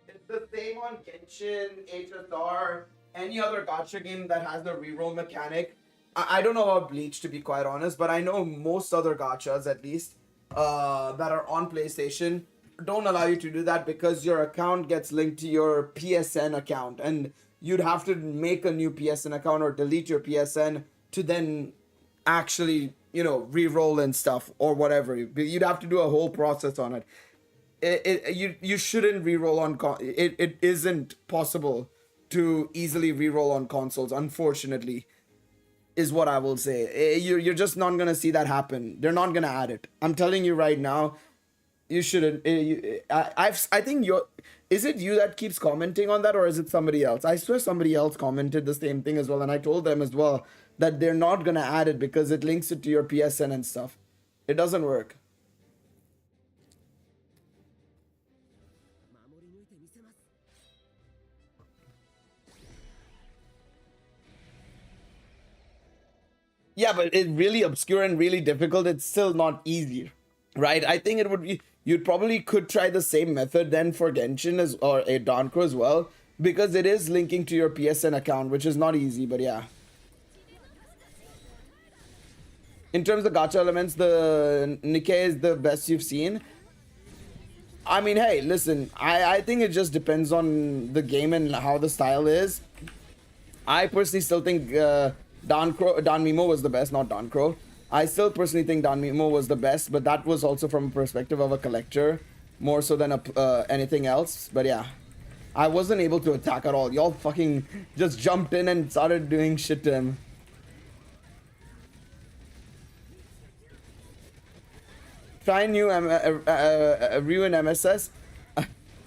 It's the same on Genshin, HSR, any other gacha game that has the reroll mechanic. I don't know about Bleach, to be quite honest, but I know most other gachas, at least, that are on PlayStation, don't allow you to do that because your account gets linked to your PSN account, and you'd have to make a new PSN account or delete your PSN to then actually, re-roll and stuff or whatever. You'd have to do a whole process on it. You shouldn't re-roll on it isn't possible to easily re-roll on consoles, unfortunately, is what I will say. You're just not gonna see that happen. They're not gonna add it. I'm telling you right now. You shouldn't. I think you're. Is it you that keeps commenting on that, or is it somebody else? I swear somebody else commented the same thing as well, and I told them as well that they're not gonna add it because it links it to your PSN and stuff. It doesn't work. Yeah, but it's really obscure and really difficult. It's still not easy, right? I think it would be. You'd probably could try the same method then for Genshin or a Dankro as well, because it is linking to your PSN account, which is not easy. But yeah, in terms of gacha elements, the Nikkei is the best you've seen. I mean, hey, listen, I think it just depends on the game and how the style is. I personally still think Don Mimo was the best, not Don Crow. I still personally think Don Mimo was the best, but that was also from a perspective of a collector, more so than anything else. But yeah, I wasn't able to attack at all. Y'all fucking just jumped in and started doing shit to him. Try new ruin MSS.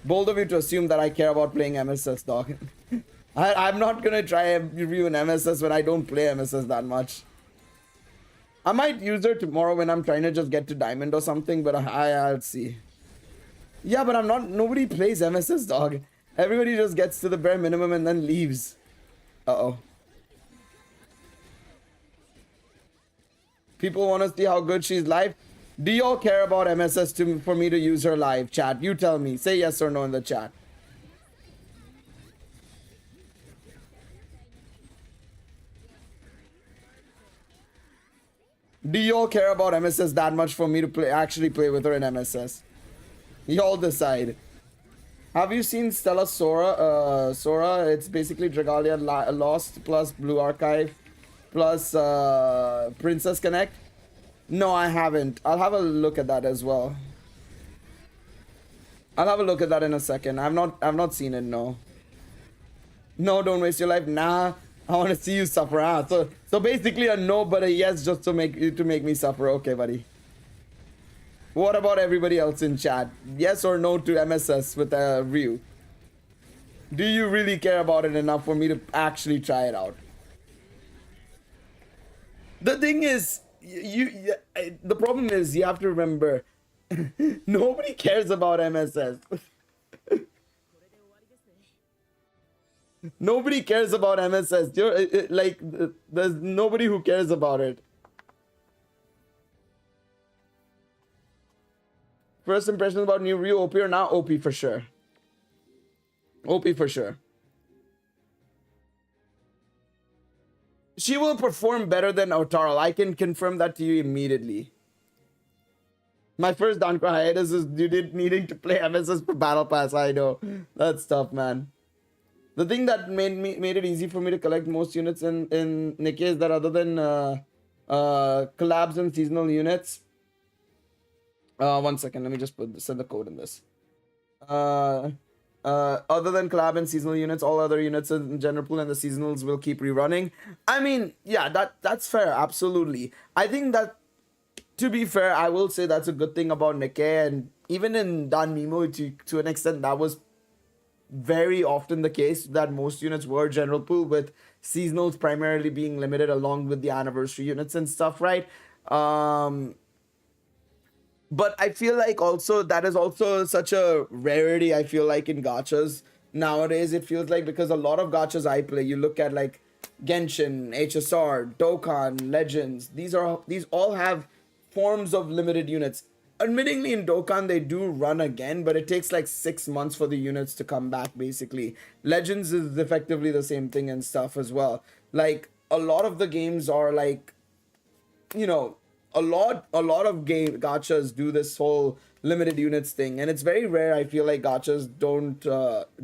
Bold of you to assume that I care about playing MSS, dog. I'm not gonna try ruin MSS when I don't play MSS that much. I might use her tomorrow when I'm trying to just get to Diamond or something, but I'll see. Yeah, but I'm not. Nobody plays MSS, dog. Everybody just gets to the bare minimum and then leaves. Uh-oh. People want to see how good she's live. Do y'all care about MSS for me to use her live, chat? You tell me. Say yes or no in the chat. Do y'all care about MSS that much for me to actually play with her in MSS? Y'all decide. Have you seen Stella Sora? Sora, it's basically Dragalia Lost plus Blue Archive plus Princess Connect. No, I haven't. I'll have a look at that as well. I'll have a look at that in a second. I've not seen it, no. No, don't waste your life. Nah, I want to see you suffer. Ah, so basically a no, but a yes, just to make me suffer. Okay, buddy. What about everybody else in chat? Yes or no to MSS with a Ryu? Do you really care about it enough for me to actually try it out? The thing is, the problem is you have to remember, nobody cares about MSS. Nobody cares about MSS. Like, there's nobody who cares about it. First impressions about new Ryu, OP or not OP for sure. OP for sure. She will perform better than Otaro. I can confirm that to you immediately. My first Danko hiatus is due to needing to play MSS for Battle Pass. I know. That's tough, man. The thing that made it easy for me to collect most units in Nikkei is that other than collabs and seasonal units. 1 second, let me just send the code in this. Other than collab and seasonal units, all other units in general pool and the seasonals will keep rerunning. I mean, yeah, that's fair, absolutely. I think that, to be fair, I will say that's a good thing about Nikkei, and even in Danmimo, to an extent, that was very often the case, that most units were general pool, with seasonals primarily being limited along with the anniversary units and stuff, right? But I feel like also that is also such a rarity, I feel like, in gachas nowadays. It feels like, because a lot of gachas I play, you look at like Genshin, HSR, Dokkan, Legends, these all have forms of limited units. Admittingly, in Dokkan they do run again, but it takes like 6 months for the units to come back, basically. Legends is effectively the same thing and stuff as well. Like, a lot of the games are like, you know, a lot of game gachas do this whole limited units thing, and it's very rare, I feel like, gachas don't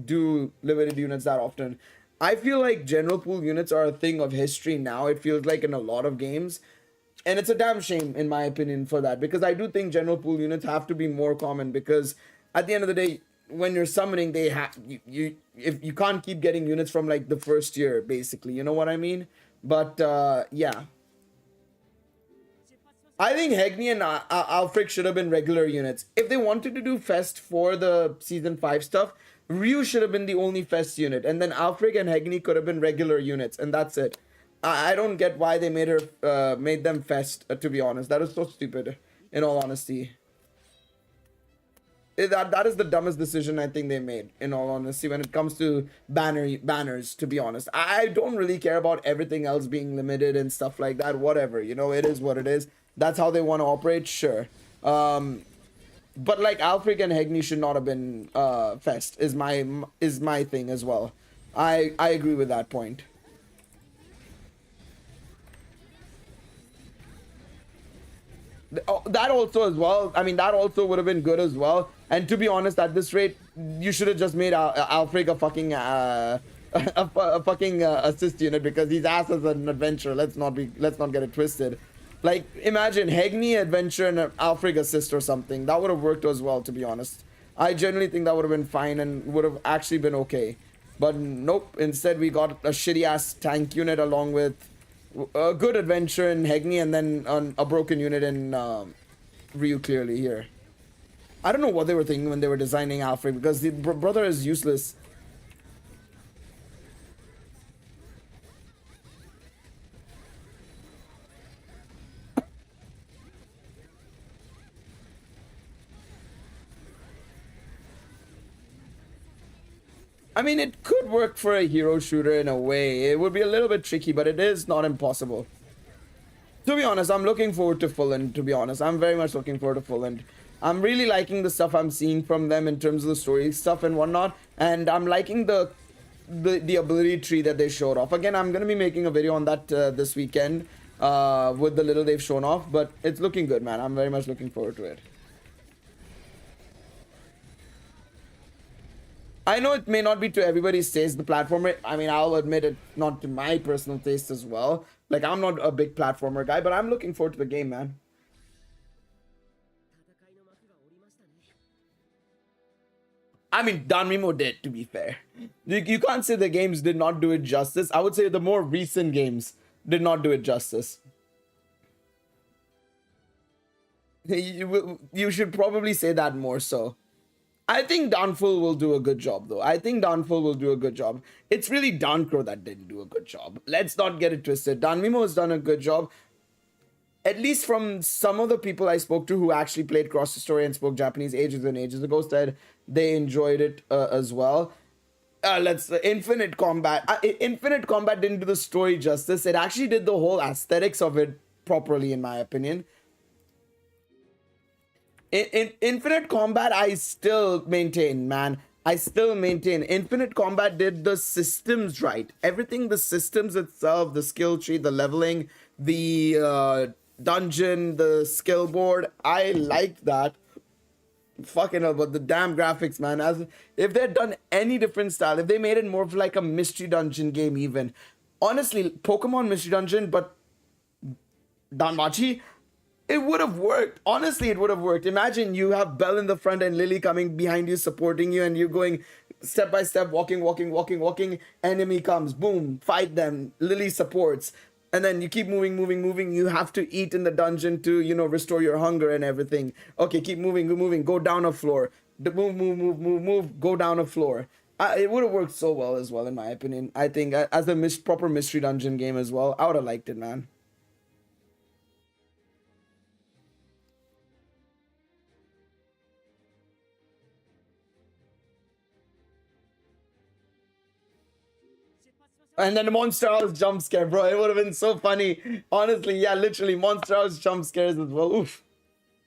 do limited units that often. I feel like general pool units are a thing of history now, it feels like, in a lot of games. And it's a damn shame, in my opinion, for that, because I do think general pool units have to be more common, because at the end of the day, when you're summoning, they have if you can't keep getting units from like the first year, basically, you know what I mean? But yeah, I think Hegni and Alfric should have been regular units. If they wanted to do Fest for the Season 5 stuff, Ryu should have been the only Fest unit, and then Alfric and Hegni could have been regular units, and that's it. I don't get why they made them Fest, to be honest. That is so stupid, in all honesty. That is the dumbest decision I think they made, in all honesty, when it comes to banners, to be honest. I don't really care about everything else being limited and stuff like that. Whatever, you know, it is what it is. That's how they want to operate, sure. But like, Alfric and Hegni should not have been Fest, is my thing as well. I agree with that point. That also as well. I mean, that also would have been good as well. And to be honest, at this rate, you should have just made Alfric a fucking a fucking assist unit, because he's ass as an adventurer. Let's not get it twisted. Like, imagine Hegni adventure and Alfric assist or something. That would have worked as well, to be honest. I generally think that would have been fine and would have actually been okay. But nope. Instead, we got a shitty ass tank unit along with a good adventure in Hegni, and then a broken unit in Ryu, clearly here. I don't know what they were thinking when they were designing Alfred, because the brother is useless. I mean, it could work for a hero shooter in a way. It would be a little bit tricky, but it is not impossible. To be honest, I'm looking forward to Full End, to be honest. I'm very much looking forward to Full End. I'm really liking the stuff I'm seeing from them in terms of the story stuff and whatnot. And I'm liking the ability tree that they showed off. Again, I'm going to be making a video on that this weekend with the little they've shown off. But it's looking good, man. I'm very much looking forward to it. I know it may not be to everybody's taste, the platformer. I mean, I'll admit it, not to my personal taste as well. Like, I'm not a big platformer guy, but I'm looking forward to the game, man. I mean, Danmimo did, to be fair. You can't say the games did not do it justice. I would say the more recent games did not do it justice. You should probably say that more so. I think Dawnful will do a good job, though. I think Dawnful will do a good job. It's really Dawncrow that didn't do a good job. Let's not get it twisted. Danmimo has done a good job. At least from some of the people I spoke to who actually played Cross the Story and spoke Japanese ages and ages ago, said they enjoyed it as well. Let's Infinite Combat. Infinite Combat didn't do the story justice. It actually did the whole aesthetics of it properly, in my opinion. In Infinite Combat, I still maintain, man. I still maintain Infinite Combat did the systems right. Everything, the systems itself, the skill tree, the leveling, the dungeon, the skill board. I liked that. Fucking hell, but the damn graphics, man. As if they'd done any different style, if they made it more of like a mystery dungeon game, even honestly, Pokemon Mystery Dungeon, but Danmachi, it would have worked. Honestly, it would have worked. Imagine you have Belle in the front and Lily coming behind you, supporting you, and you're going step by step, walking. Enemy comes, boom, fight them. Lily supports. And then you keep moving. You have to eat in the dungeon to, restore your hunger and everything. Okay, keep moving. Go down a floor. Move. Go down a floor. It would have worked so well as well, in my opinion. I think as a proper mystery dungeon game as well, I would have liked it, man. And then the Monster House jump scare, bro. It would have been so funny. Honestly, yeah, literally Monster House jump scares as well. Oof.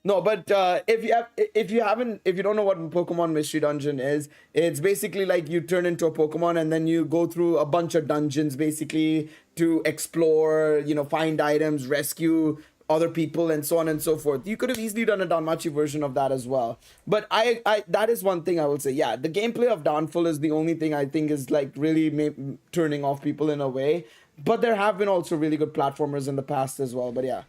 No, but if you don't know what Pokemon Mystery Dungeon is, it's basically like you turn into a Pokemon and then you go through a bunch of dungeons basically to explore, find items, rescue other people, and so on and so forth. You could have easily done a Danmachi version of that as well. But I that is one thing I will say. Yeah, the gameplay of Downfall is the only thing I think is like really turning off people in a way. But there have been also really good platformers in the past as well. But yeah.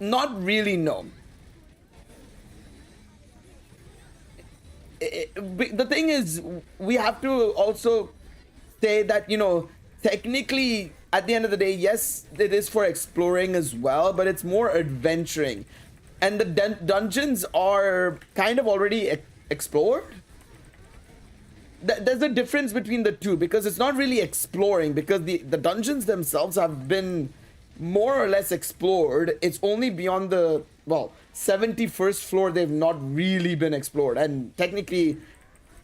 Not really, no. The thing is, we have to also say that, technically, at the end of the day, yes, it is for exploring as well, but it's more adventuring. And the dungeons are kind of already explored. There's a difference between the two, because it's not really exploring, because the dungeons themselves have been more or less explored. It's only beyond the 71st floor they've not really been explored, and technically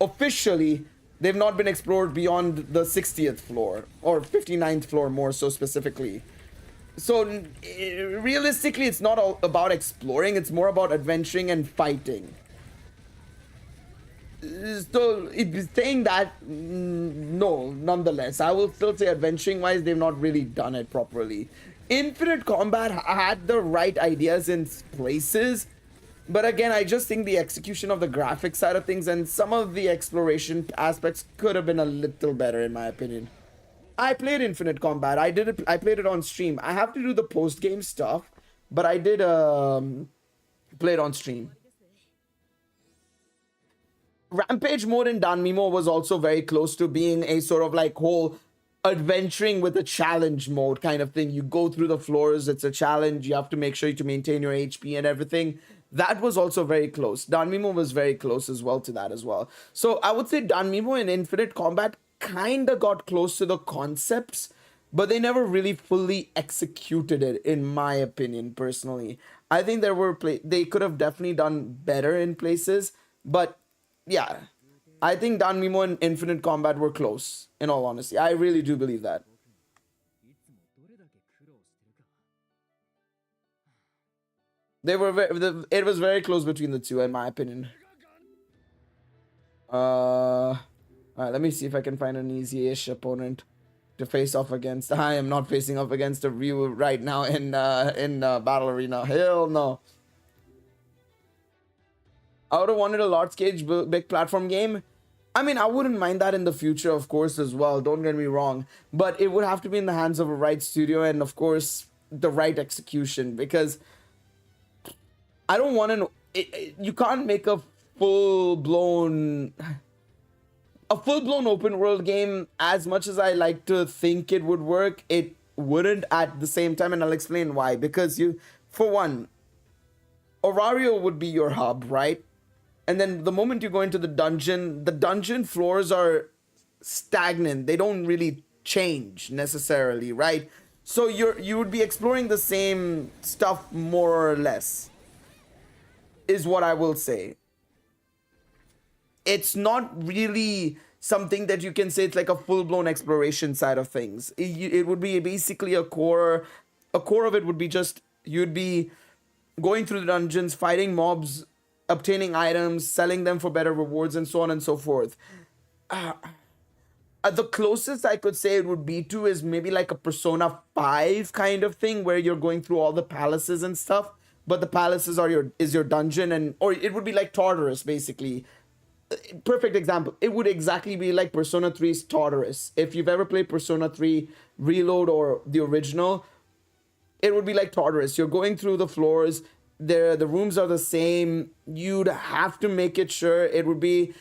officially they've not been explored beyond the 60th floor or 59th floor, more so specifically. So realistically, it's not all about exploring, it's more about adventuring and fighting. So saying that, no, nonetheless, I will still say adventuring wise, they've not really done it properly. Infinite Combat had the right ideas in places, but again, I just think the execution of the graphic side of things and some of the exploration aspects could have been a little better, in my opinion. I played Infinite Combat. I played it on stream. I have to do the post game stuff, but I did play it on stream. Rampage mode in Danmimo was also very close to being a sort of like whole adventuring with a challenge mode kind of thing. You go through the floors, it's a challenge, you have to make sure to maintain your HP and everything. That was also very close. Danmimo was very close as well to that as well. So I would say Danmimo and Infinite Combat kind of got close to the concepts, but they never really fully executed it, in my opinion, personally. I think they could have definitely done better in places, but yeah, I think Danmimo and Infinite Combat were close, in all honesty. I really do believe that. It was very close between the two, in my opinion. Alright, let me see if I can find an easy-ish opponent to face off against. I am not facing off against a Ryu right now in Battle Arena. Hell no. I would have wanted a large scale big platform game. I mean, I wouldn't mind that in the future, of course, as well. Don't get me wrong. But it would have to be in the hands of a right studio and, of course, the right execution. Because I don't want to... You can't make a full-blown open world game. As much as I like to think it would work, it wouldn't at the same time. And I'll explain why. Because for one, Orario would be your hub, right? And then the moment you go into the dungeon floors are stagnant. They don't really change necessarily, right? So you would be exploring the same stuff more or less, is what I will say. It's not really something that you can say it's like a full-blown exploration side of things. It would be basically a core of it would be just you'd be going through the dungeons, fighting mobs, obtaining items, selling them for better rewards, and so on and so forth. The closest I could say it would be to is maybe like a Persona 5 kind of thing where you're going through all the palaces and stuff, but the palaces are your dungeon, and or it would be like Tartarus basically. Perfect example. It would exactly be like Persona 3's Tartarus. If you've ever played Persona 3 Reload or the original, it would be like Tartarus. You're going through the floors. The rooms are the same. You'd have to make it sure it would be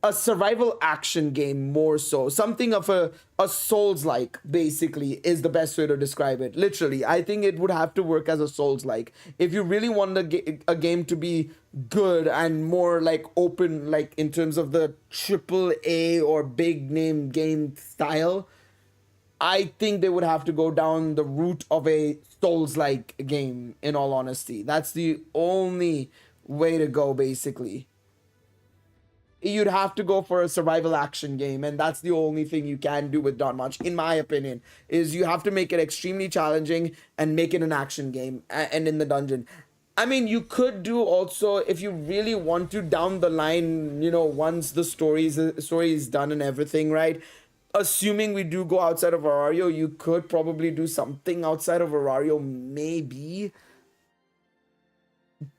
a survival action game more so. Something of a Souls-like, basically, is the best way to describe it. Literally, I think it would have to work as a Souls-like. If you really want a game to be good and more like open, like in terms of the AAA or big name game style, I think they would have to go down the route of a Souls-like game, in all honesty. That's the only way to go, basically. You'd have to go for a survival action game, and that's the only thing you can do with Danmachi, in my opinion, is you have to make it extremely challenging and make it an action game and in the dungeon. I mean, you could do also, if you really want to, down the line, you know, once the story is done and everything, right? Assuming we do go outside of Arario, you could probably do something outside of Arario, maybe.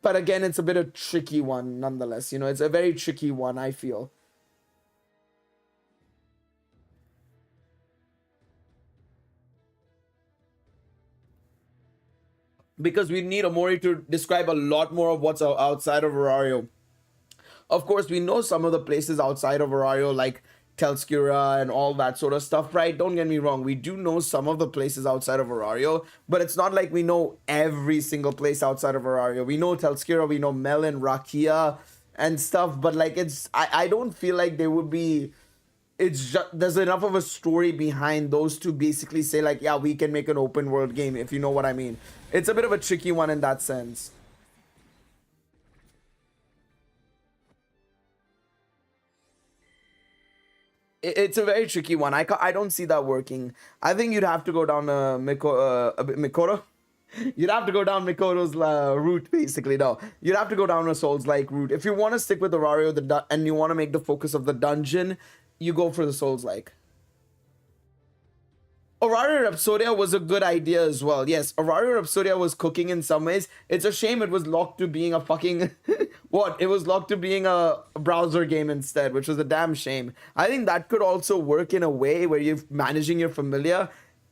But again, it's a bit of a tricky one nonetheless. You know, it's a very tricky one, I feel. Because we need Omori to describe a lot more of what's outside of Arario. Of course, we know some of the places outside of Arario, like Telskura and all that sort of stuff, right? Don't get me wrong, we do know some of the places outside of Arario, but it's not like we know every single place outside of Arario. We know Telskura, we know Melon, Rakia, and stuff, but like I don't feel like they would be. It's just there's enough of a story behind those to basically say like, yeah, we can make an open world game, if you know what I mean. It's a bit of a tricky one in that sense. It's a very tricky one. I don't see that working. I think you'd have to go down Mikoro. You'd have to go down Mikoro's route, basically. No, you'd have to go down a Souls-like route. If you want to stick with Arario and you want to make the focus of the dungeon, you go for the Souls-like. Aurario Rhapsodia was a good idea as well. Yes, Aurario Rhapsodia was cooking in some ways. It's a shame it was locked to being a fucking... what? It was locked to being a browser game instead, which was a damn shame. I think that could also work in a way where you're managing your familiar.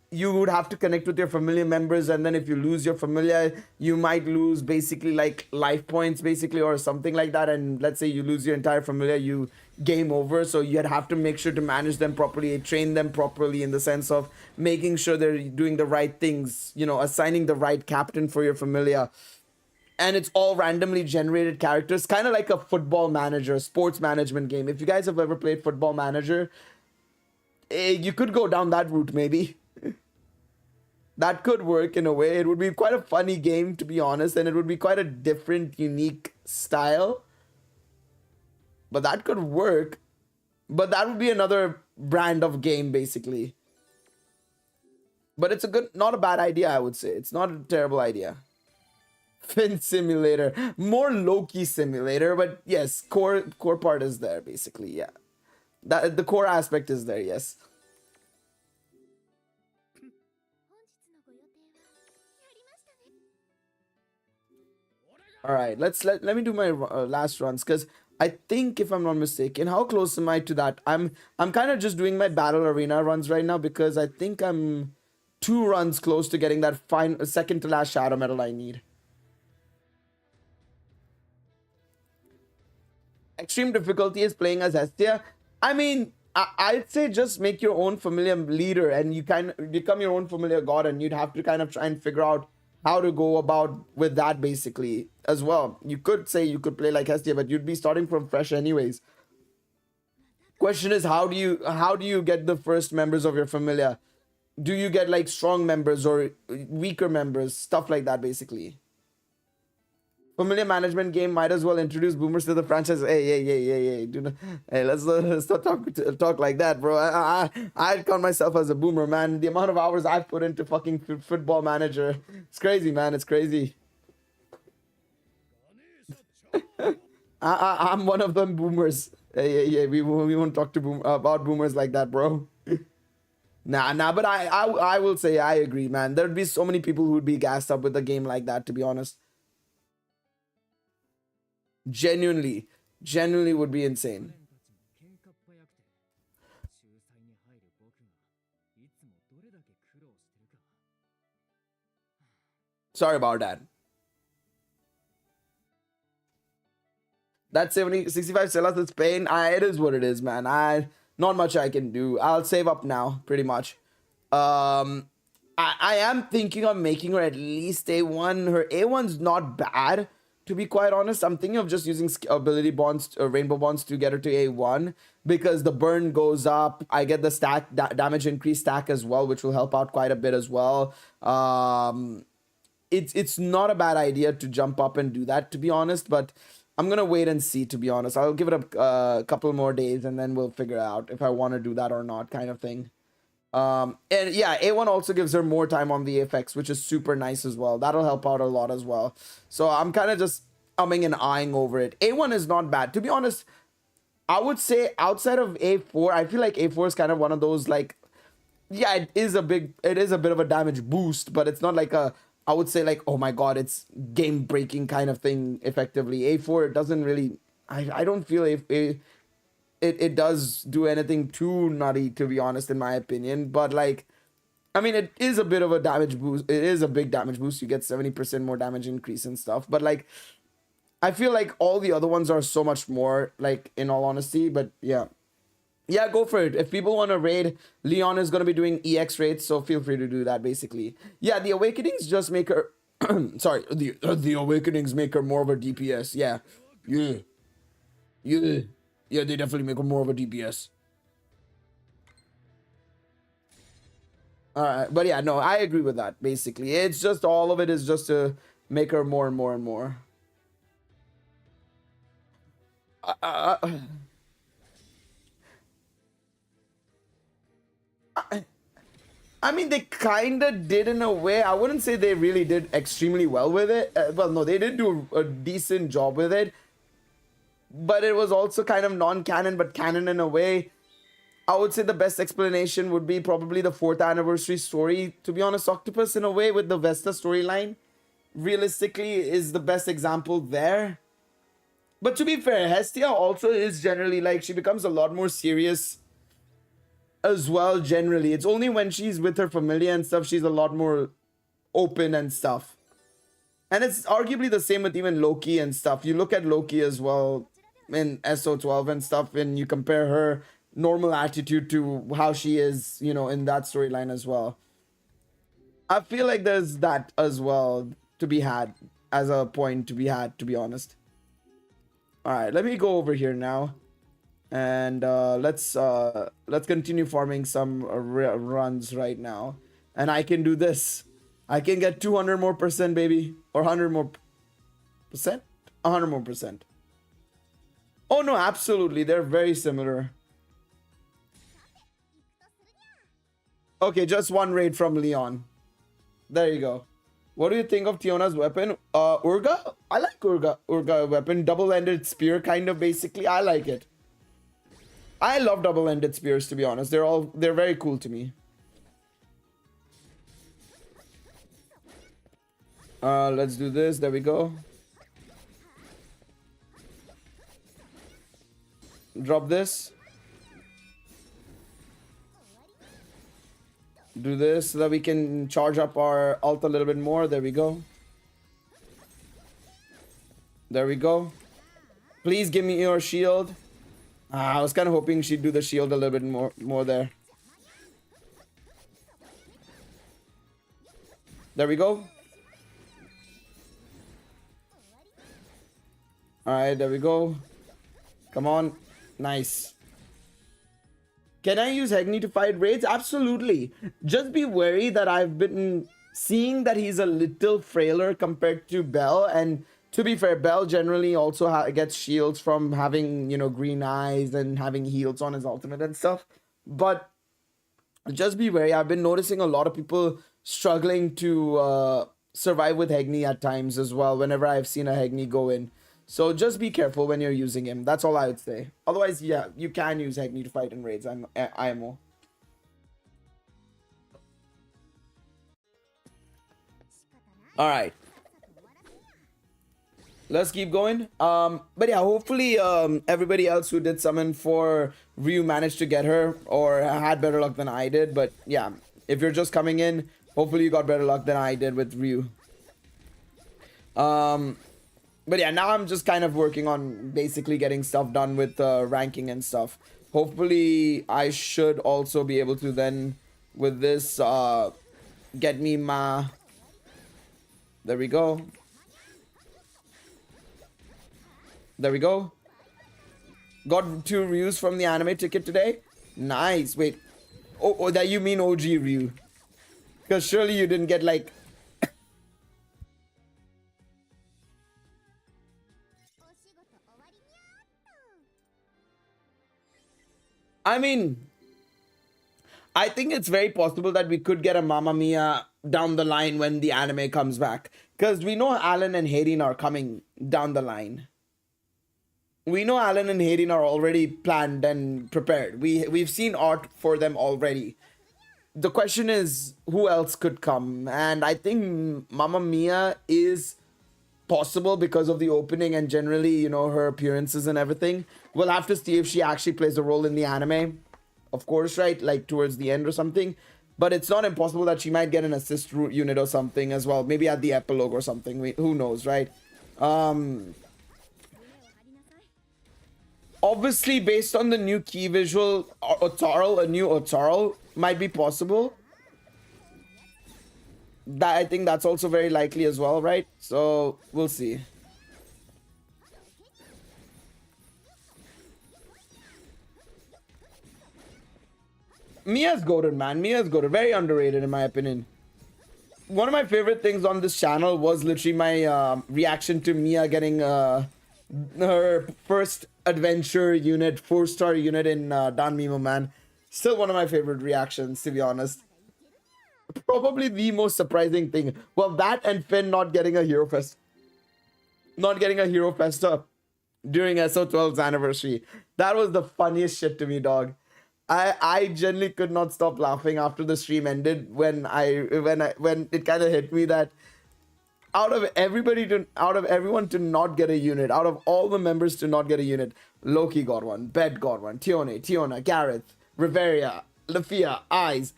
You would have to connect with your familiar members, and then if you lose your familiar, you might lose basically like life points, basically, or something like that. And let's say you lose your entire familiar, you game over. So you'd have to make sure to manage them properly, train them properly, in the sense of making sure they're doing the right things, you know, assigning the right captain for your familiar. And it's all randomly generated characters, kind of like a football manager, sports management game. If you guys have ever played Football Manager, you could go down that route, maybe. That could work in a way. It would be quite a funny game, to be honest, and it would be quite a different, unique style. But that could work. But that would be another brand of game, basically. But it's a good, not a bad idea, I would say. It's not a terrible idea. Fin Simulator. More Loki Simulator, but yes, core part is there, basically, yeah. The core aspect is there, yes. All right, let me do my last runs, because I think, if I'm not mistaken, how close am I to that? I'm kind of just doing my battle arena runs right now, because I think I'm 2 runs close to getting that second to last shadow medal I need. Extreme difficulty is playing as Hestia. I mean, I'd say just make your own familiar leader, and you kind of become your own familiar god, and you'd have to kind of try and figure out how to go about with that, basically, as well. You could say you could play like Hestia, but you'd be starting from fresh anyways. Question is, how do you get the first members of your familiar? do you get like strong members or weaker members, stuff like that basically. Familiar management game might as well introduce boomers to the franchise. Hey, do not, hey, let's not talk like that, bro. I count myself as a boomer, man. The amount of hours I've put into fucking football manager, it's crazy, man. It's crazy. I'm one of them boomers. Hey, we won't talk to about boomers like that, bro. Nah, but I will say I agree, man. There'd be so many people who'd be gassed up with a game like that, to be honest. Genuinely would be insane. Sorry about that. That 65 Cellas is pain. It is what it is, man. Not much I can do. I'll save up now, pretty much. I am thinking of making her at least A1. Her A1's not bad, to be quite honest. I'm thinking of just using ability bonds, rainbow bonds to get her to A1 because the burn goes up. I get the stack damage increase stack as well, which will help out quite a bit as well. It's not a bad idea to jump up and do that, to be honest, but I'm gonna wait and see, to be honest. I'll give it a couple more days and then we'll figure out if I want to do that or not, kind of thing. And yeah, A1 also gives her more time on the effects, which is super nice as well. That'll help out a lot as well. So I'm kind of just umming and eyeing over it. A1 is not bad, to be honest. I would say outside of A4, I feel like A4 is kind of one of those, like, yeah, it is a bit of a damage boost, but it's not like I would say like, oh my god, it's game breaking kind of thing. Effectively, A4 doesn't really. I don't feel it does do anything too nutty, to be honest, in my opinion. But like, I mean, it is a bit of a damage boost. It is a big damage boost. You get 70% more damage increase and stuff. But like, I feel like all the other ones are so much more, like, in all honesty. But yeah, go for it. If people want to raid, Leon is going to be doing EX raids, so feel free to do that, basically. Yeah, the Awakenings just make her... Sorry, the Awakenings make her more of a DPS. Yeah, they definitely make her more of a DPS. Alright, but yeah, no, I agree with that, basically. It's just, all of it is just to make her more and more and more. I mean, they kind of did in a way. I wouldn't say they really did extremely well with it. Well, no, they did do a decent job with it. But it was also kind of non-canon, but canon in a way. I would say the best explanation would be probably the 4th anniversary story. To be honest, Octopus, in a way, with the Vesta storyline, realistically, is the best example there. But to be fair, Hestia also is generally, like, she becomes a lot more serious as well, generally. It's only when she's with her familia and stuff, she's a lot more open and stuff. And it's arguably the same with even Loki and stuff. You look at Loki as well in SO12 and stuff, and you compare her normal attitude to how she is, you know, in that storyline as well. I feel like there's that as well to be had, as a point to be had, to be honest. All right, let me go over here now, and let's continue farming some runs right now, and I can do this. I can get 200 more %, baby, or 100 more %, 100 more %. Oh no, absolutely, they're very similar. Okay, just one raid from Leon. There you go. What do you think of Tiona's weapon? Urga? I like Urga weapon. Double-ended spear, kind of, basically. I like it. I love double-ended spears, to be honest. They're very cool to me. Let's do this. There we go. Drop this. Do this so that we can charge up our ult a little bit more. There we go. There we go. Please give me your shield. I was kind of hoping she'd do the shield a little bit more there. There we go. Alright, there we go. Come on. Nice. Can I use Hegni to fight raids? Absolutely. Just be wary that I've been seeing that he's a little frailer compared to Bell. And to be fair, Bell generally also gets shields from having, you know, green eyes and having heals on his ultimate and stuff. But just be wary. I've been noticing a lot of people struggling to survive with Hegni at times as well whenever I've seen a Hegni go in. So just be careful when you're using him. That's all I would say. Otherwise, yeah, you can use Hegni to fight in raids. IMO. All right. Let's keep going. But yeah, hopefully everybody else who did summon for Ryu managed to get her or had better luck than I did. But yeah, if you're just coming in, hopefully you got better luck than I did with Ryu. But yeah, now I'm just kind of working on basically getting stuff done with ranking and stuff. Hopefully I should also be able to then with this get me my... There we go. There we go. Got 2 Ryus from the anime ticket today. Nice. Wait. Oh, that you mean OG Ryu. Because surely you didn't get like... I mean, I think it's very possible that we could get a Mamma Mia down the line when the anime comes back. Because we know Alan and Hayden are coming down the line. We know Alan and Hayden are already planned and prepared. We've seen art for them already. The question is, who else could come? And I think Mamma Mia is possible because of the opening and generally, you know, her appearances and everything. We'll have to see if she actually plays a role in the anime. Of course, right? Like towards the end or something. But it's not impossible that she might get an assist unit or something as well. Maybe at the epilogue or something. Who knows, right? Obviously, based on the new key visual, Otarl, a new Otarl might be possible. That I think that's also very likely as well, right? So we'll see. Mia's goated, man. Mia's goated. Very underrated in my opinion. One of my favorite things on this channel was literally my reaction to Mia getting her first adventure unit, 4-star unit in Danmachi, man. Still one of my favorite reactions, to be honest. Probably the most surprising thing. Well, that and Finn not getting a Hero Fest. Not getting a Hero Festa during SO12's anniversary. That was the funniest shit to me, dog. I genuinely could not stop laughing after the stream ended when it kind of hit me that out of everyone to not get a unit, out of all the members to not get a unit, Loki got one, Bed got one, Tiona, Gareth, Riveria, Lafia, Eyes.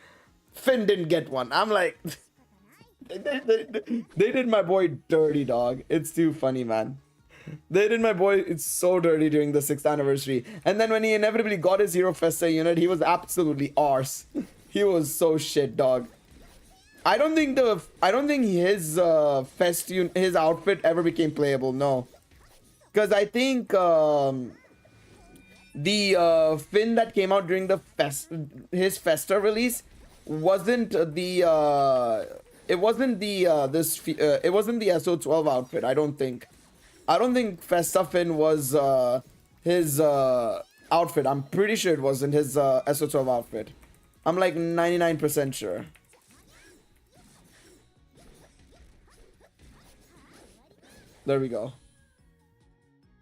Finn didn't get one. I'm like, they did my boy dirty, dog. It's too funny, man. They did my boy it's so dirty during the 6th anniversary. And then when he inevitably got his Hero Festa unit, he was absolutely arse. He was so shit, dog. I don't think his his outfit ever became playable, no. Because I think the Finn that came out during the his Festa release wasn't the SO12 outfit. I don't think Festa Finn was his outfit. I'm pretty sure it wasn't his SO12 outfit. I'm like 99% sure. There we go.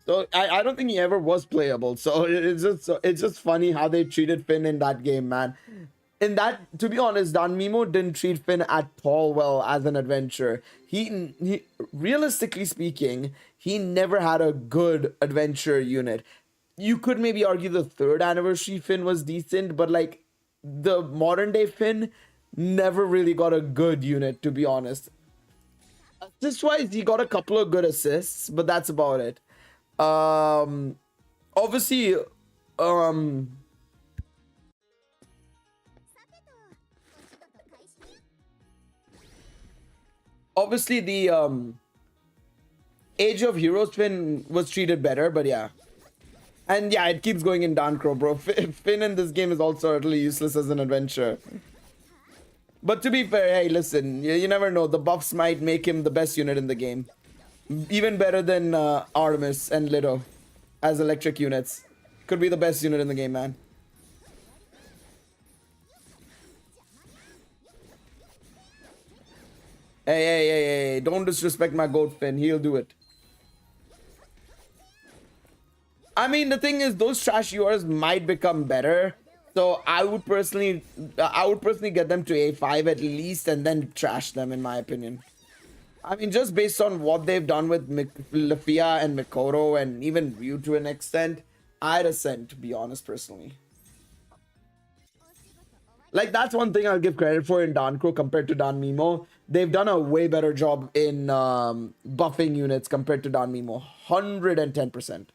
So I don't think he ever was playable. So it's just funny how they treated Finn in that game, man. In that, to be honest, Danmachi didn't treat Finn at all well as an adventurer. He realistically speaking, he never had a good adventure unit. You could maybe argue the 3rd anniversary Finn was decent, but like the modern day Finn never really got a good unit, to be honest. Assist-wise, he got a couple of good assists, but that's about it. Obviously, obviously the Age of Heroes Finn was treated better, but yeah. And yeah, it keeps going in Dancro, bro. Finn in this game is also utterly useless as an adventure. But to be fair, hey, listen, you never know. The buffs might make him the best unit in the game. Even better than Artemis and Lido as electric units. Could be the best unit in the game, man. Hey, don't disrespect my goat Finn. He'll do it. I mean, the thing is, those trash URs might become better. So I would personally get them to A5 at least and then trash them, in my opinion. I mean, just based on what they've done with Lafia and Mikoto and even Ryu to an extent, I'd ascend, to be honest, personally. Like, that's one thing I'll give credit for in Dancro compared to Danmimo. They've done a way better job in buffing units compared to Danmimo. 110%.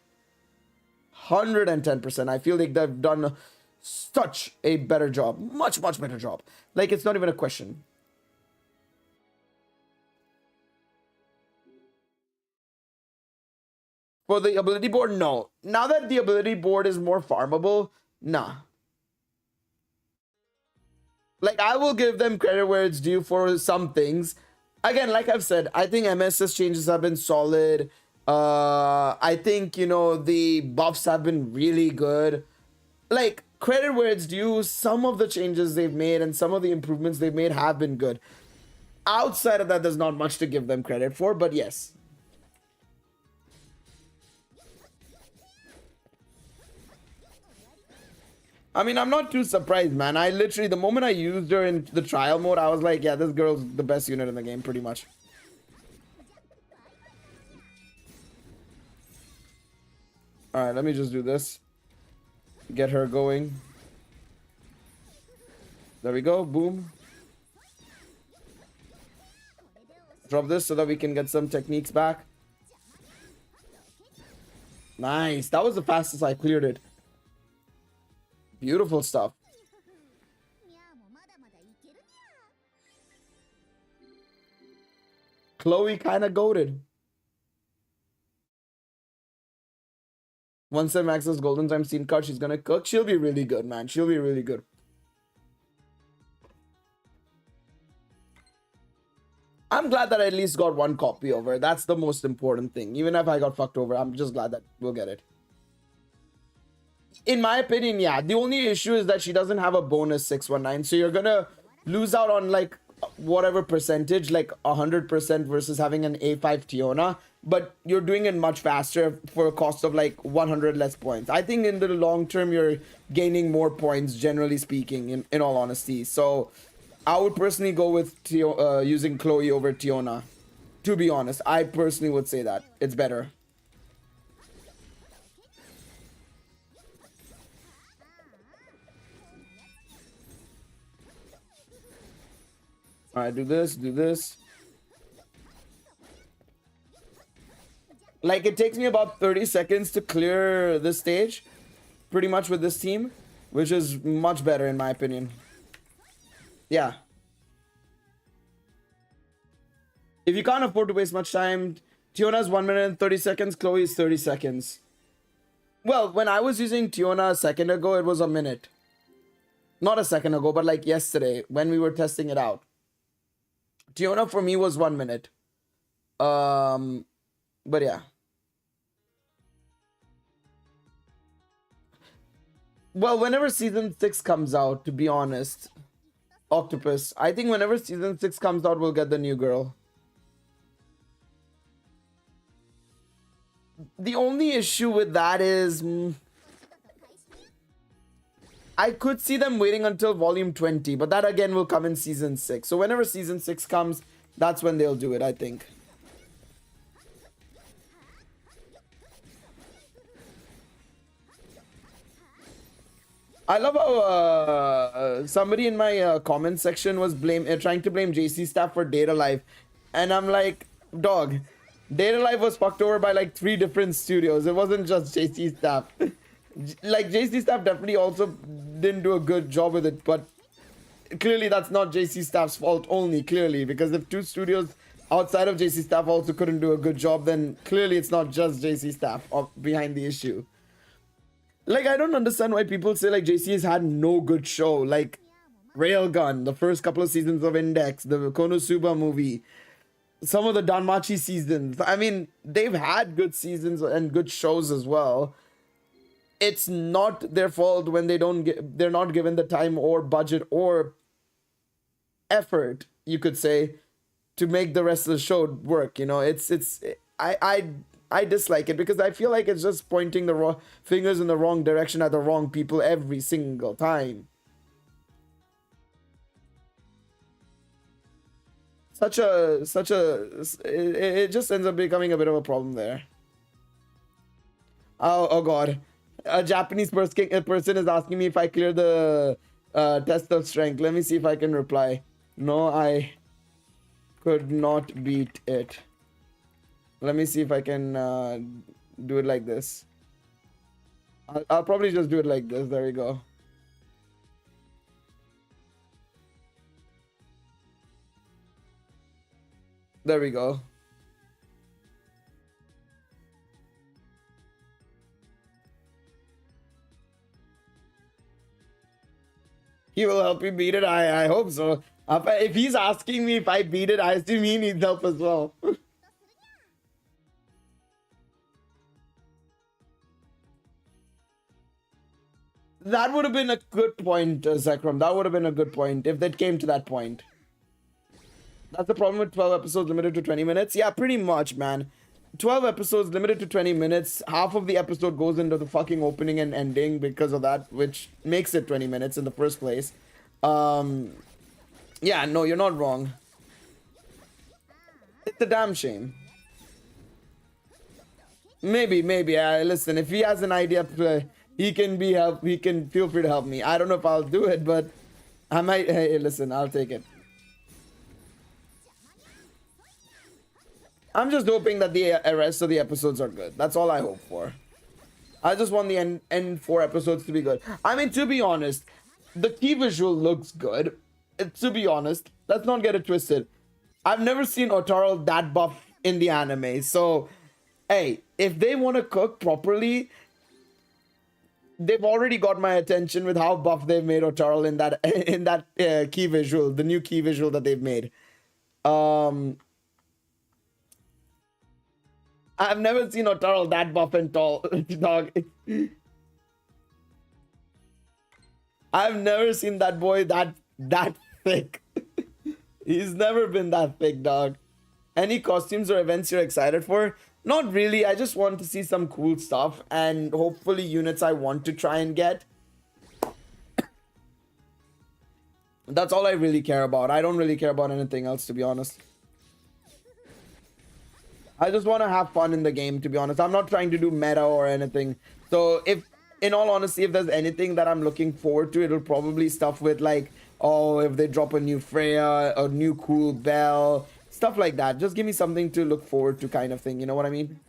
110%. I feel like they've done such a better job. Much better job. Like, it's not even a question. For the ability board, no. Now that the ability board is more farmable, nah. Like, I will give them credit where it's due for some things. Again, like I've said, I think MSS changes have been solid. I think, you know, the buffs have been really good. Like, credit where it's due, some of the changes they've made and some of the improvements they've made have been good. Outside of that, there's not much to give them credit for, but yes. I mean, I'm not too surprised, man. I literally, the moment I used her in the trial mode, I was like, yeah, this girl's the best unit in the game, pretty much. Alright, let me just do this. Get her going. There we go, boom. Drop this so that we can get some techniques back. Nice, that was the fastest I cleared it. Beautiful stuff. Chloe kind of goated. Once I max this golden time scene card, she's gonna cook. She'll be really good, man. She'll be really good. I'm glad that I at least got one copy over. That's the most important thing. Even if I got fucked over, I'm just glad that we'll get it. In my opinion, yeah. The only issue is that she doesn't have a bonus 619. So you're gonna lose out on like whatever percentage, like 100% versus having an A5 Tiona. But you're doing it much faster for a cost of like 100 less points. I think in the long term, you're gaining more points, generally speaking, in all honesty. So I would personally go with using Chloe over Tiona. To be honest, I personally would say that. It's better. Alright, do this, do this. Like, it takes me about 30 seconds to clear this stage. Pretty much with this team. Which is much better in my opinion. Yeah. If you can't afford to waste much time, Tiona's 1 minute and 30 seconds, Chloe's 30 seconds. Well, when I was using Tiona a second ago, it was a minute. Not a second ago, but like yesterday, when we were testing it out. Tiona for me was 1 minute. But yeah. Well, whenever season 6 comes out, to be honest, Octopus, I think whenever season 6 comes out, we'll get the new girl. The only issue with that is I could see them waiting until volume 20, but that again will come in season 6. So whenever season 6 comes, that's when they'll do it, I think. I love how somebody in my comment section was trying to blame JC Staff for Data Life. And I'm like, dog, Data Life was fucked over by like 3 different studios. It wasn't just JC Staff. Like, JC Staff definitely also didn't do a good job with it, but clearly that's not JC Staff's fault only, clearly, because if 2 studios outside of JC Staff also couldn't do a good job, then clearly it's not just JC Staff behind the issue. Like, I don't understand why people say like JC has had no good show. Like Railgun, the first couple of seasons of Index, the Konosuba movie, some of the Danmachi seasons. I mean, they've had good seasons and good shows as well. It's not their fault when they're not given the time or budget or effort, you could say, to make the rest of the show work. You know, I dislike it because I feel like it's just pointing the wrong fingers in the wrong direction at the wrong people every single time. It just ends up becoming a bit of a problem there. Oh god. A Japanese person is asking me if I clear the test of strength. Let me see if I can reply. No, I could not beat it. Let me see if I can do it like this. I'll probably just do it like this. There we go. There we go. He will help you beat it. I hope so. If he's asking me if I beat it, I assume he needs help as well. That would have been a good point, Zekrom. That would have been a good point if that came to that point. That's the problem with 12 episodes limited to 20 minutes. Yeah, pretty much, man. 12 episodes limited to 20 minutes. Half of the episode goes into the fucking opening and ending because of that, which makes it 20 minutes in the first place. Yeah, no, you're not wrong. It's a damn shame. Maybe. Listen, if he has an idea, he can feel free to help me. I don't know if I'll do it, but I might. Hey, listen, I'll take it. I'm just hoping that the rest of the episodes are good. That's all I hope for. I just want the end 4 episodes to be good. I mean, to be honest, the key visual looks good. To be honest, let's not get it twisted. I've never seen Otaro that buff in the anime. So, hey, if they want to cook properly, they've already got my attention with how buff they've made Otaro in that key visual, the new key visual that they've made. I've never seen Otaro that buff and tall, dog. I've never seen that boy that thick. He's never been that thick, dog. Any costumes or events you're excited for? Not really. I just want to see some cool stuff and hopefully units I want to try and get. That's all I really care about. I don't really care about anything else, to be honest. I just want to have fun in the game, to be honest. I'm not trying to do meta or anything. So if, in all honesty, if there's anything that I'm looking forward to, it'll probably stuff with like, oh, if they drop a new Freya, a new cool Bell, stuff like that. Just give me something to look forward to kind of thing. You know what I mean?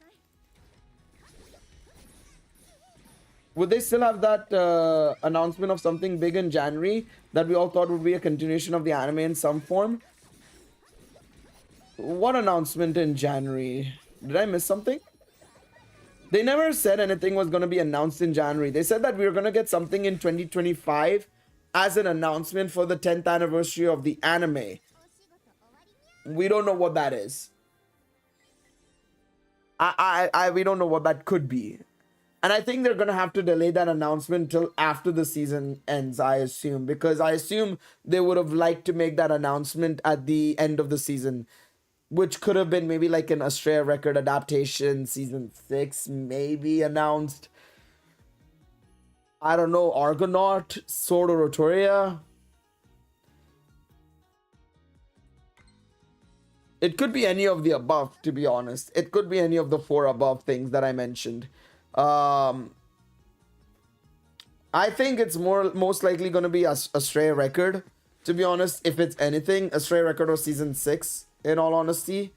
Would they still have that announcement of something big in January that we all thought would be a continuation of the anime in some form? What announcement in January? Did I miss something? They never said anything was going to be announced in January. They said that we were going to get something in 2025 as an announcement for the 10th anniversary of the anime. We don't know what that is. We don't know what that could be. And I think they're going to have to delay that announcement till after the season ends, I assume. Because I assume they would have liked to make that announcement at the end of the season. Which could have been maybe like an Astrea Record adaptation, season 6, maybe announced. I don't know, Argonaut, Sword of Rotoria. It could be any of the above, to be honest. It could be any of the 4 above things that I mentioned. I think it's most likely going to be Astrea Record, to be honest. If it's anything, Astrea Record or season 6. In all honesty,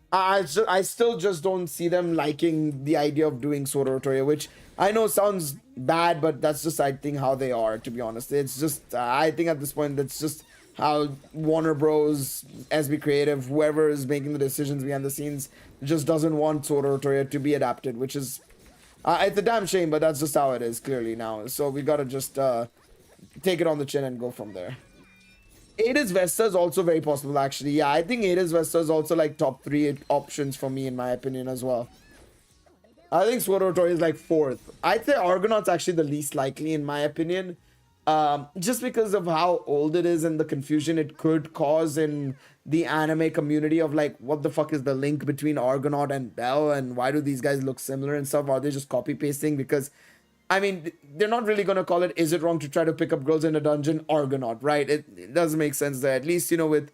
I still just don't see them liking the idea of doing Sword of Rotoria, which I know sounds bad, but that's just, I think, how they are, to be honest. It's just, I think at this point, that's just how Warner Bros, SB Creative, whoever is making the decisions behind the scenes, just doesn't want Sword of Rotoria to be adapted, which is, It's a damn shame, but that's just how it is clearly now. So we gotta just take it on the chin and go from there. Aegis Vesta is also very possible, actually. Yeah, I think Aegis Vesta is also like top 3 options for me, in my opinion, as well. I think Sword Art is like 4th. I'd say Argonaut's actually the least likely, in my opinion. Just because of how old it is and the confusion it could cause in the anime community of like, what the fuck is the link between Argonaut and Bell, and why do these guys look similar and stuff? Are they just copy pasting? Because I mean, they're not really gonna call it "Is it wrong to try to pick up girls in a dungeon?" Argonaut, right? It doesn't make sense there. At least, you know, with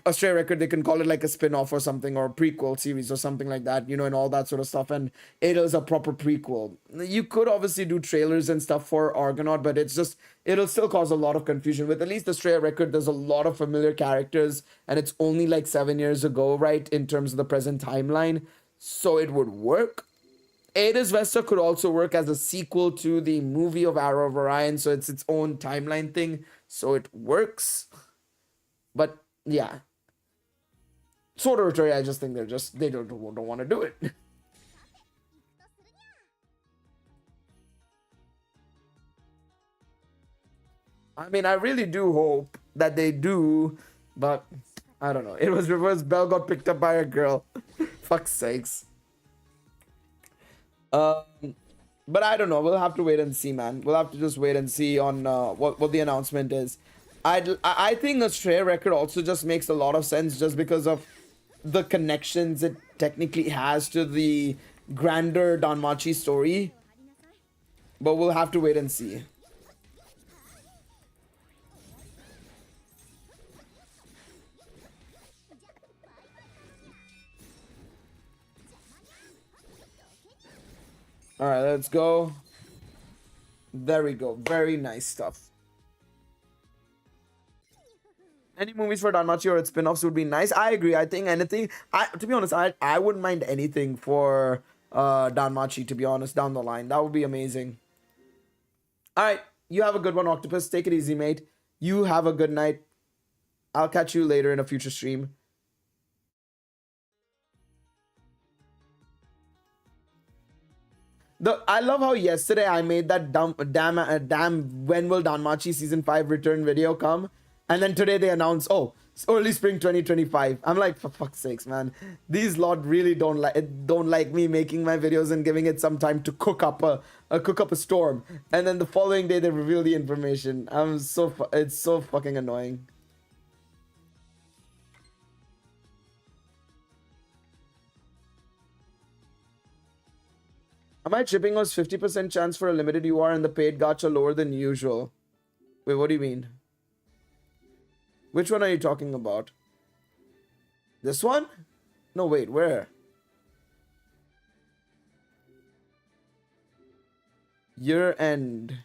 Astray Record, they can call it like a spin-off or something, or a prequel series or something like that, you know, and all that sort of stuff. And it is a proper prequel. You could obviously do trailers and stuff for Argonaut, but it's just, it'll still cause a lot of confusion. With at least Astray Record, there's a lot of familiar characters, and it's only like 7 years ago, right, in terms of the present timeline. So it would work. Aegis Vesta could also work as a sequel to the movie of Arrow of Orion, so it's its own timeline thing, so it works. But yeah, Sword Art, I just think they don't want to do it. I mean, I really do hope that they do, but I don't know. It was reverse. Bell got picked up by a girl. Fuck's sakes. But I don't know. We'll have to wait and see, man. We'll have to just wait and see on what the announcement is. I think Astray Record also just makes a lot of sense just because of the connections it technically has to the grander Danmachi story. But we'll have to wait and see. All right, let's go. There we go. Very nice stuff. Any movies for Danmachi or its spin-offs would be nice. I agree. I think anything. To be honest, I wouldn't mind anything for Danmachi. To be honest, down the line, that would be amazing. All right, you have a good one, Octopus. Take it easy, mate. You have a good night. I'll catch you later in a future stream. I love how yesterday I made that damn when will Danmachi season 5 return video come, and then today they announced, oh, it's early spring 2025. I'm like, for fuck's sakes, man, these lot really don't like me making my videos and giving it some time to cook up a storm, and then the following day they reveal the information. It's so fucking annoying. Am I tripping? Was 50% chance for a limited UR and the paid gacha lower than usual? Wait, what do you mean? Which one are you talking about? This one? No, wait, where? Year end.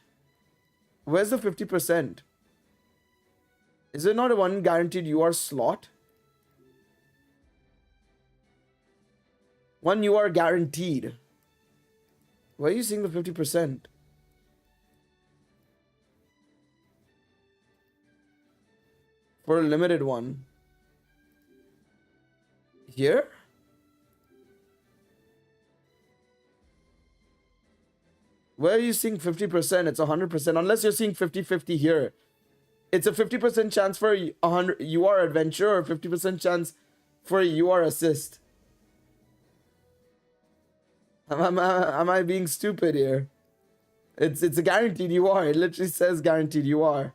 Where's the 50%? Is it not a one guaranteed UR slot? One UR guaranteed. Why are you seeing the 50%? For a limited one. Here? Where are you seeing 50%? It's 100%. Unless you're seeing 50-50 here. It's a 50% chance for a 100 UR adventure or 50% chance for a UR assist. Am I being stupid here? It's a guaranteed UR. It literally says guaranteed UR.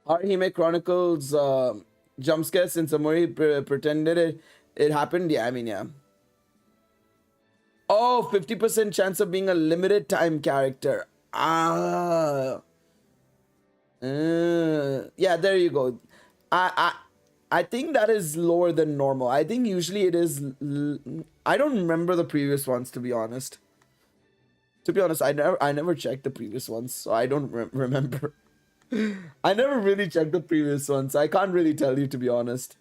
Hime Chronicles jump scare since Amori pretended it happened. Yeah, I mean, yeah. Oh, 50% chance of being a limited time character. Ah. Yeah, there you go. I think that is lower than normal. I think usually it is. I don't remember the previous ones, to be honest. I never checked the previous ones, so I don't remember. I never really checked the previous ones. I can't really tell you, to be honest.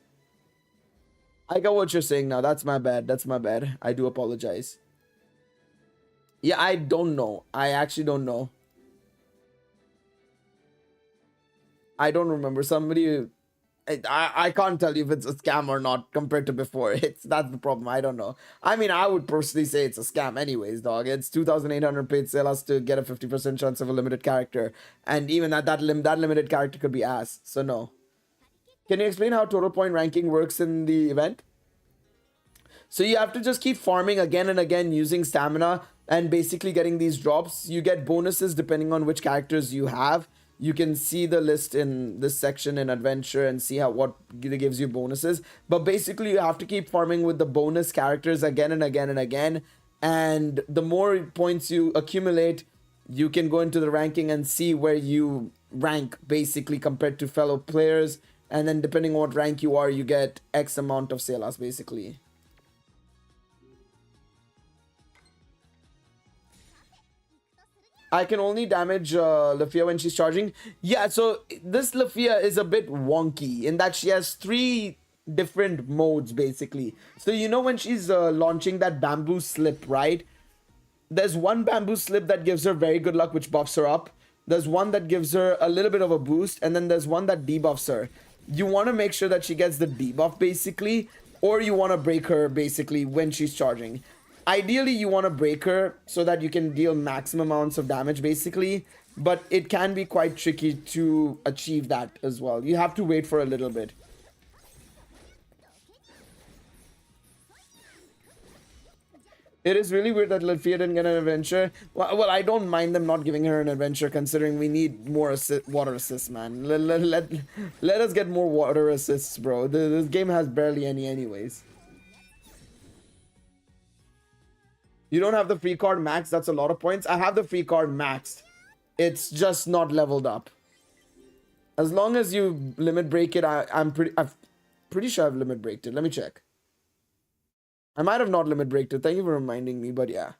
I got what you're saying now. That's my bad. That's my bad. I do apologize. Yeah, I don't know. I actually don't know. I don't remember. Somebody, I can't tell you if it's a scam or not compared to before. That's the problem. I don't know. I mean, I would personally say it's a scam anyways, dog. It's 2,800 paid sellers to get a 50% chance of a limited character. And even that limited character could be ass. So no. Can you explain how total point ranking works in the event? So you have to just keep farming again and again using stamina and basically getting these drops. You get bonuses depending on which characters you have. You can see the list in this section in adventure and see what gives you bonuses. But basically you have to keep farming with the bonus characters again and again and again. And the more points you accumulate, you can go into the ranking and see where you rank basically compared to fellow players. And then depending on what rank you are, you get X amount of Selas basically. I can only damage Lafia when she's charging. Yeah, so this Lafia is a bit wonky in that she has 3 different modes basically. So you know when she's launching that bamboo slip, right? There's one bamboo slip that gives her very good luck, which buffs her up. There's one that gives her a little bit of a boost, and then there's one that debuffs her. You want to make sure that she gets the debuff basically, or you want to break her basically when she's charging. Ideally, you want to break her so that you can deal maximum amounts of damage basically, but it can be quite tricky to achieve that as well. You have to wait for a little bit. It is really weird that Lafia didn't get an adventure. Well, I don't mind them not giving her an adventure considering we need more water assists, man. Let us get more water assists, bro. This game has barely any anyways. You don't have the free card max. That's a lot of points. I have the free card maxed. It's just not leveled up. As long as you limit break it, I'm pretty sure I've limit breaked it. Let me check. I might have not limit breaked it. Thank you for reminding me, but yeah.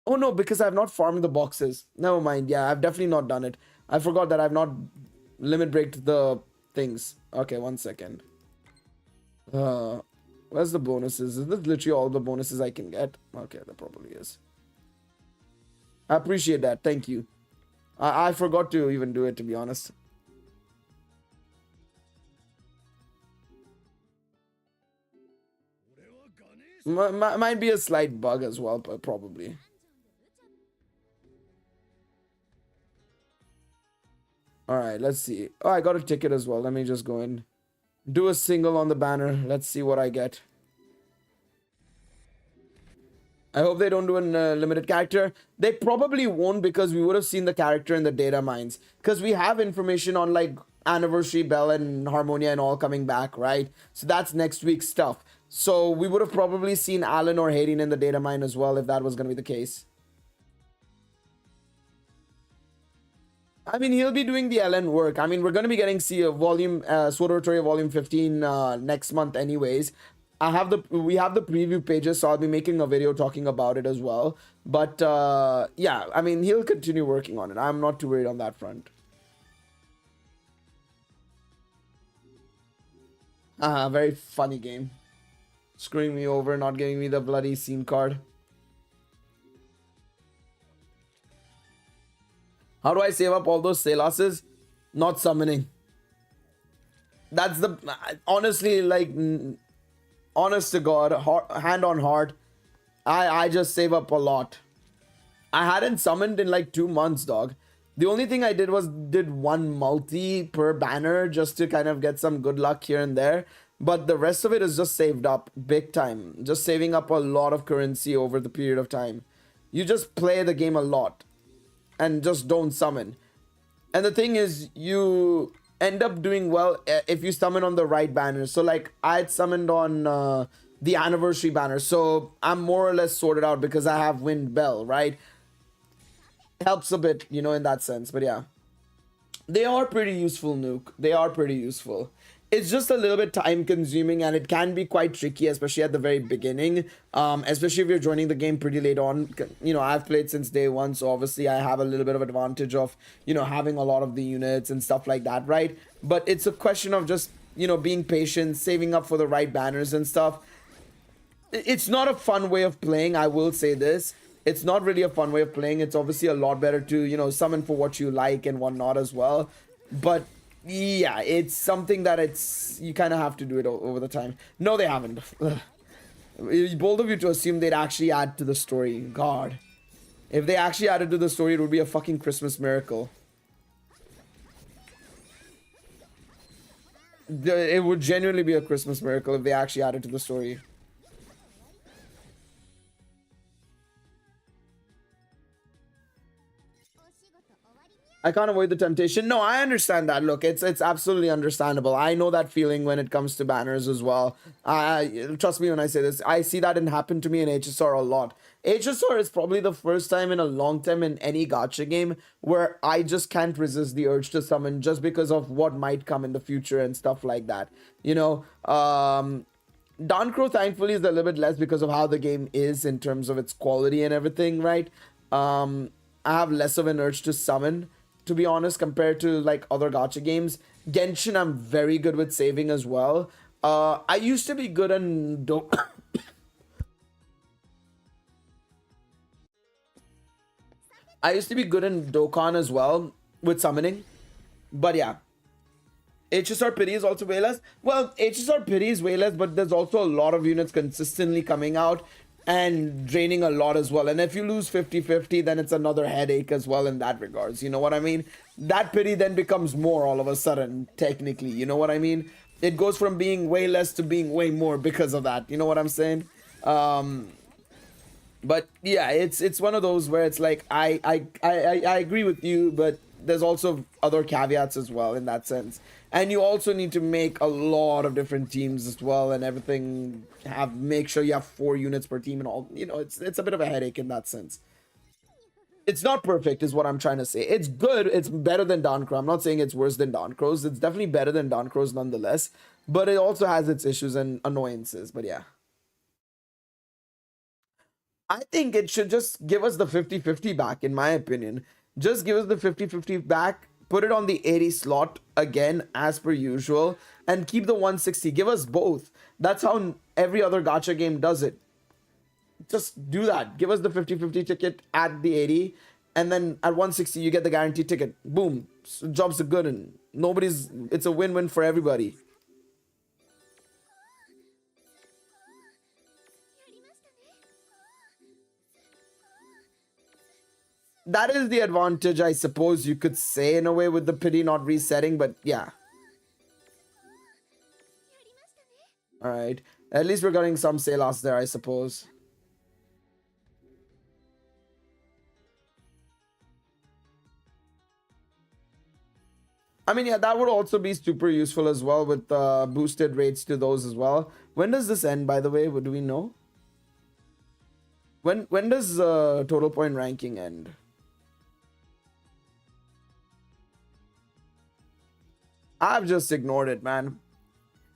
Oh no, because I've not farmed the boxes. Never mind. Yeah, I've definitely not done it. I forgot that I've not limit breaked the things. Okay, 1 second. Where's the bonuses? Is this literally all the bonuses I can get? Okay, that probably is. I appreciate that. Thank you. I forgot to even do it, to be honest. Might be a slight bug as well, but probably. Alright, let's see. Oh, I got a ticket as well. Let me just go in. Do a single on the banner. Let's see what I get. I hope they don't do a limited character. They probably won't because we would have seen the character in the data mines. Because we have information on like Anniversary, Bell, and Harmonia and all coming back, right? So that's next week's stuff. So we would have probably seen Alan or Hayden in the data mine as well if that was going to be the case. I mean, he'll be doing the LN work. I mean, we're going to be getting Sword Oratoria Volume 15 next month anyways. We have the preview pages, so I'll be making a video talking about it as well. But yeah, I mean, he'll continue working on it. I'm not too worried on that front. Very funny game. Screwing me over, not giving me the bloody scene card. How do I save up all those Selases? Not summoning. That's the... Honestly, like... Honest to God, hand on heart, I just save up a lot. I hadn't summoned in like 2 months, dog. The only thing I did was one multi per banner just to kind of get some good luck here and there. But the rest of it is just saved up big time. Just saving up a lot of currency over the period of time. You just play the game a lot and just don't summon. And the thing is, you end up doing well if you summon on the right banner. So like I had summoned on the Anniversary banner. So I'm more or less sorted out because I have Wind Bell, right? Helps a bit, you know, in that sense. But yeah, they are pretty useful, Nuke. They are pretty useful. It's just a little bit time consuming and it can be quite tricky, especially at the very beginning. Especially if you're joining the game pretty late on. You know, I've played since day one, so obviously I have a little bit of advantage of, you know, having a lot of the units and stuff like that, right? But it's a question of just, you know, being patient, saving up for the right banners and stuff. It's not a fun way of playing, I will say this. It's not really a fun way of playing. It's obviously a lot better to, you know, summon for what you like and whatnot as well. But yeah, it's something that you kind of have to do it over the time. No, they haven't. Bold of you to assume they'd actually add to the story. God. If they actually added to the story, it would be a fucking Christmas miracle. It would genuinely be a Christmas miracle if they actually added to the story. I can't avoid the temptation. No, I understand that. Look, it's absolutely understandable. I know that feeling when it comes to banners as well. Trust me when I say this. I see that and happen to me in HSR a lot. HSR is probably the first time in a long time in any gacha game where I just can't resist the urge to summon just because of what might come in the future and stuff like that. You know, Dancrow thankfully is a little bit less because of how the game is in terms of its quality and everything, right? I have less of an urge to summon, to be honest, compared to like other gacha games. Genshin, I'm very good with saving as well. I used to be good on I used to be good in Dokkan as well with summoning. But yeah. HSR Pity is also way less. Well, HSR Pity is way less, but there's also a lot of units consistently coming out and draining a lot as well. And if you lose 50-50, then it's another headache as well in that regards. You know what I mean? That Pity then becomes more all of a sudden, technically. You know what I mean? It goes from being way less to being way more because of that. You know what I'm saying? But yeah, it's one of those where it's like I agree with you, but there's also other caveats as well in that sense. And you also need to make a lot of different teams as well, and everything make sure you have 4 units per team and all. You know, it's a bit of a headache in that sense. It's not perfect is what I'm trying to say. It's good. It's better than Dancrow. I'm not saying it's worse than Dancrow's. It's definitely better than Dancrow's nonetheless. But it also has its issues and annoyances. But yeah. I think it should just give us the 50-50 back, in my opinion. Just give us the 50-50 back. Put it on the 80 slot again, as per usual. And keep the 160. Give us both. That's how every other gacha game does it. Just do that. Give us the 50-50 ticket at the 80. And then at 160, you get the guaranteed ticket. Boom. So jobs are good. And it's a win-win for everybody. That is the advantage, I suppose you could say, in a way, with the pity not resetting, but yeah. Alright. At least we're getting some Salas there, I suppose. I mean, yeah, that would also be super useful as well with boosted rates to those as well. When does this end, by the way? Do we know? When does total point ranking end? I've just ignored it, man.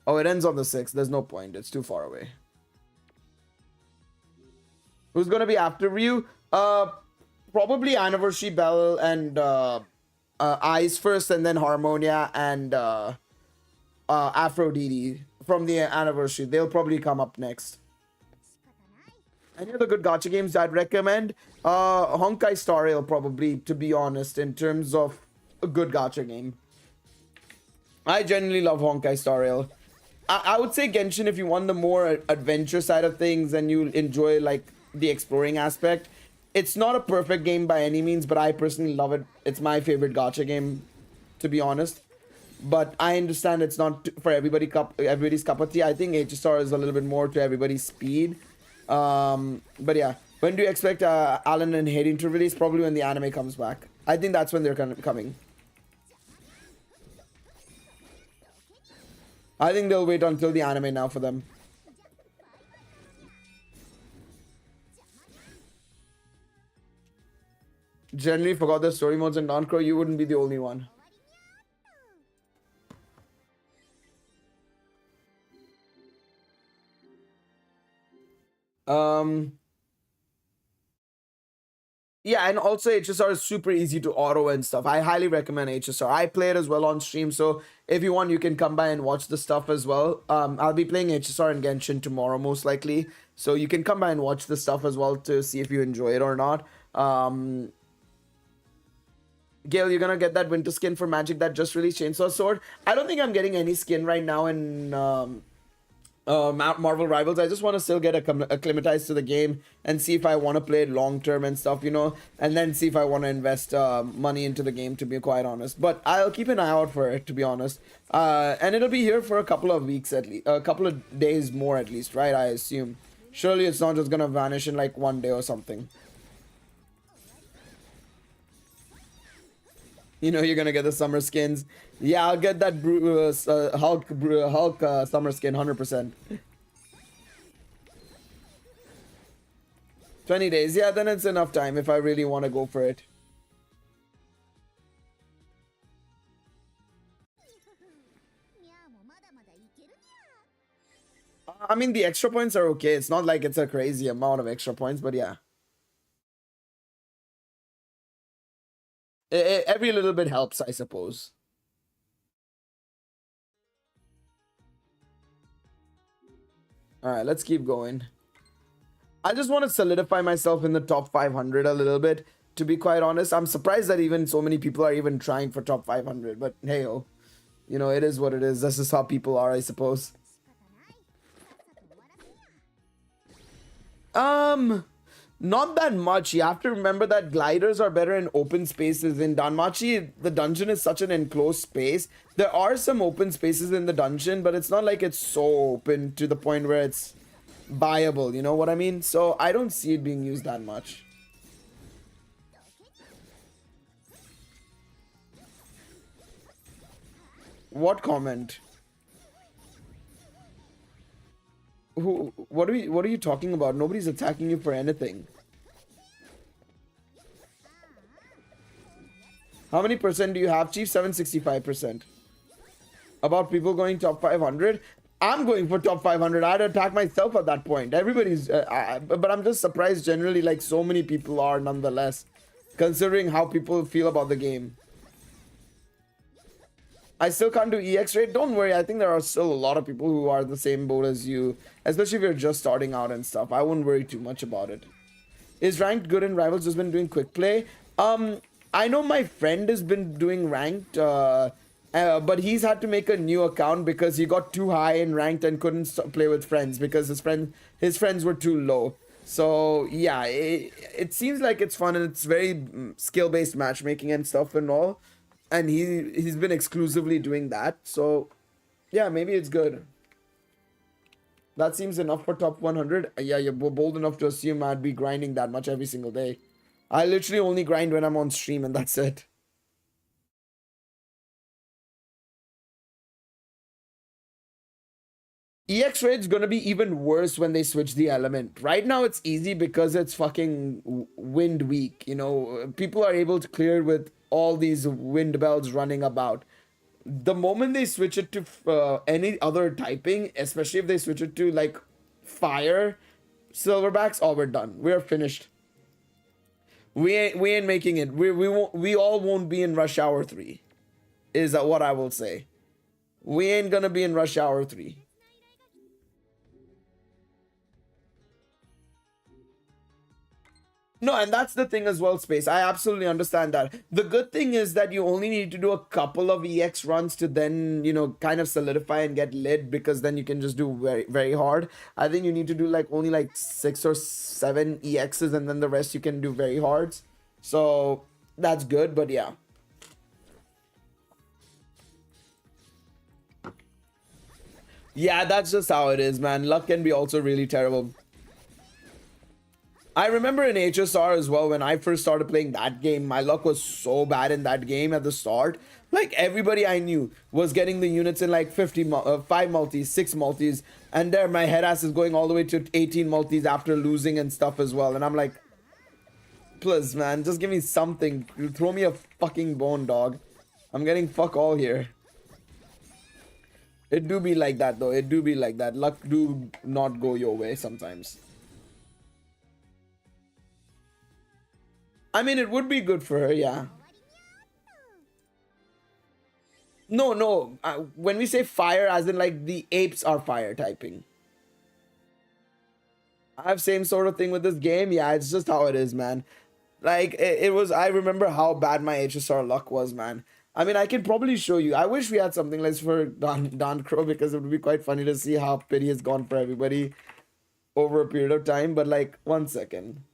Oh, it ends on the 6th. There's no point. It's too far away. Who's going to be after you? Probably Anniversary Bell and Eyes first, and then Harmonia and Aphrodite from the Anniversary. They'll probably come up next. Any other good gacha games I'd recommend? Honkai Star Rail, probably, to be honest, in terms of a good gacha game. I genuinely love Honkai Star Rail. I would say Genshin if you want the more adventure side of things and you enjoy like the exploring aspect. It's not a perfect game by any means, but I personally love it. It's my favorite gacha game, to be honest. But I understand it's not for everybody's cup of tea. I think HSR is a little bit more to everybody's speed. But yeah, when do you expect Alan and Hayden to release? Probably when the anime comes back. I think that's when they're coming. I think they'll wait until the anime now for them. Generally forgot the story modes in Dancrow. You wouldn't be the only one. Yeah, and also HSR is super easy to auto and stuff. I highly recommend HSR. I play it as well on stream, so if you want, you can come by and watch the stuff as well. I'll be playing HSR and Genshin tomorrow, most likely. So you can come by and watch the stuff as well to see if you enjoy it or not. Gail, you're gonna get that winter skin for Magic that just released, Chainsaw Sword. I don't think I'm getting any skin right now in Marvel Rivals. I just want to still get acclimatized to the game and see if I want to play it long term and stuff, you know, and then see if I want to invest money into the game, to be quite honest. But I'll keep an eye out for it, to be honest. And it'll be here for a couple of weeks at least, a couple of days more at least, right? I assume. Surely it's not just gonna vanish in like one day or something. You know, you're gonna get the summer skins. Yeah, I'll get that Hulk summer skin 100%. 20 days. Yeah, then it's enough time if I really want to go for it. I mean, the extra points are okay. It's not like it's a crazy amount of extra points, but yeah. Every little bit helps, I suppose. Alright, let's keep going. I just want to solidify myself in the top 500 a little bit, to be quite honest. I'm surprised that even so many people are even trying for top 500, but hey-oh. You know, it is what it is. This is how people are, I suppose. Not that much. You have to remember that gliders are better in open spaces. In Danmachi, the dungeon is such an enclosed space. There are some open spaces in the dungeon, but it's not like it's so open to the point where it's viable, you know what I mean? So I don't see it being used that much. What comment? What are you talking about? Nobody's attacking you for anything. How many percent do you have, Chief? 765%. About people going top 500? I'm going for top 500. I'd attack myself at that point. Everybody's but I'm just surprised generally, like, so many people are nonetheless, considering how people feel about the game. I still can't do EX rate. Don't worry, I think there are still a lot of people who are the same boat as you, especially if you're just starting out and stuff. I wouldn't worry too much about it. Is ranked good in Rivals? Just been doing quick play. I know my friend has been doing ranked, but he's had to make a new account because he got too high in ranked and couldn't play with friends because his friends were too low. So yeah, it seems like it's fun and it's very skill-based matchmaking and stuff and all. And he's been exclusively doing that. So yeah, maybe it's good. That seems enough for top 100. Yeah, you're bold enough to assume I'd be grinding that much every single day. I literally only grind when I'm on stream and that's it. EX rate's gonna be even worse when they switch the element. Right now it's easy because it's fucking wind week, you know. People are able to clear with all these wind bells running about. The moment they switch it to any other typing, especially if they switch it to like fire, silverbacks, oh, we're done. We're finished. We ain't making it. We all won't be in Rush Hour 3. Is what I will say. We ain't gonna be in Rush Hour 3. No, and that's the thing as well, Space. I absolutely understand that. The good thing is that you only need to do a couple of EX runs to then, you know, kind of solidify and get lit, because then you can just do very, very hard. I think you need to do like only like 6 or 7 EXs and then the rest you can do very hards. So that's good, but yeah. Yeah, that's just how it is, man. Luck can be also really terrible. I remember in HSR as well, when I first started playing that game, my luck was so bad in that game at the start. Like, everybody I knew was getting the units in like 5 multis, 6 multis, and there my head ass is going all the way to 18 multis after losing and stuff as well. And I'm like, please, man, just give me something. Throw me a fucking bone, dog. I'm getting fuck all here. It do be like that, though. It do be like that. Luck do not go your way sometimes. I mean, it would be good for her, yeah. No. When we say fire, as in like the apes are fire typing. I have same sort of thing with this game. Yeah, it's just how it is, man. Like it was. I remember how bad my HSR luck was, man. I mean, I can probably show you. I wish we had something like this for Don Crow, because it would be quite funny to see how pity has gone for everybody over a period of time. But like, one second.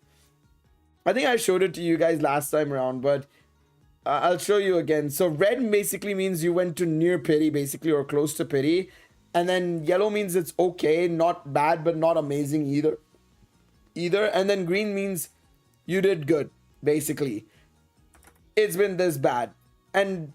I think I showed it to you guys last time around, but I'll show you again. So red basically means you went to near pity, basically, or close to pity. And then yellow means it's okay, not bad, but not amazing either. And then green means you did good, basically. It's been this bad. And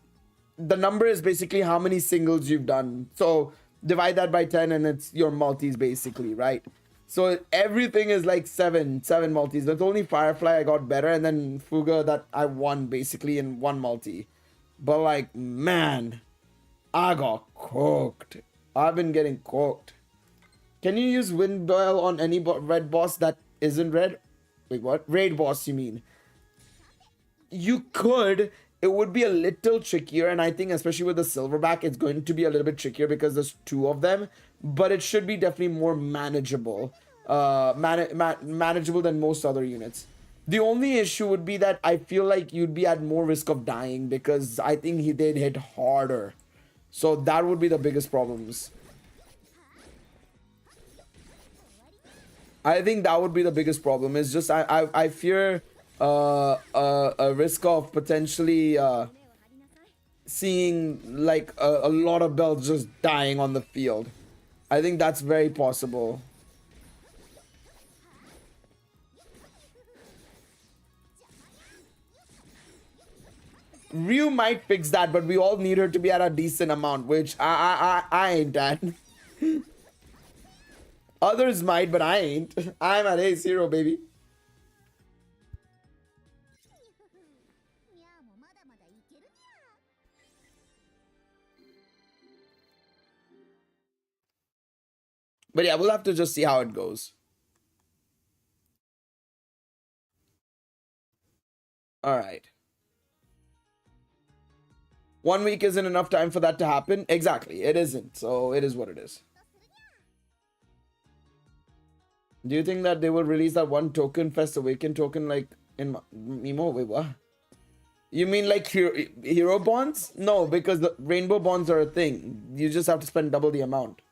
the number is basically how many singles you've done. So divide that by 10 and it's your multis, basically, right? So everything is like seven multis. That's only Firefly I got better, and then Fuga that I won basically in one multi. But like, man, I got cooked. I've been getting cooked. Can you use Wind Boil on any red boss that isn't red? Wait, what? Raid boss, you mean? You could. It would be a little trickier, and I think especially with the Silverback, it's going to be a little bit trickier because there's two of them. But it should be definitely more manageable. Manageable than most other units. The only issue would be that I feel like you'd be at more risk of dying, because I think they'd hit harder. So that would be the biggest problems. I think that would be the biggest problem. Is just I fear a risk of potentially seeing like a lot of belts just dying on the field. I think that's very possible. Ryu might fix that, but we all need her to be at a decent amount, which I ain't at. Others might, but I ain't. I'm at A0, baby. But yeah, we'll have to just see how it goes. All right. 1 week isn't enough time for that to happen. Exactly. It isn't. So it is what it is. Do you think that they will release that one token Fest Awaken token like in Mimo? Wait, what? You mean like hero bonds? No, because the rainbow bonds are a thing. You just have to spend double the amount.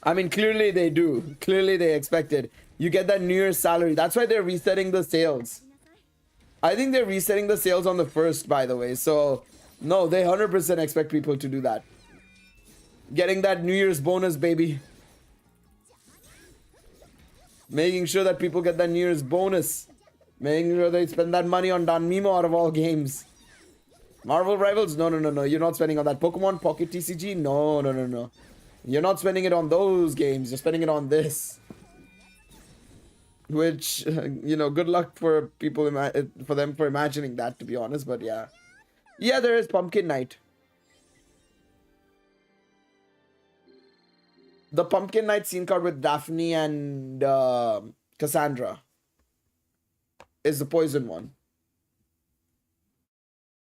I mean, clearly they do. Clearly they expected. You get that New Year's salary. That's why they're resetting the sales. I think they're resetting the sales on the 1st, by the way. So, no, they 100% expect people to do that. Getting that New Year's bonus, baby. Making sure that people get that New Year's bonus. Making sure they spend that money on Danmimo out of all games. Marvel Rivals? No. You're not spending on that. Pokemon Pocket TCG? No. You're not spending it on those games. You're spending it on this. Which, you know, good luck for people, for them for imagining that, to be honest. But yeah. Yeah, there is Pumpkin Night. The Pumpkin Night scene card with Daphne and Cassandra is the poison one.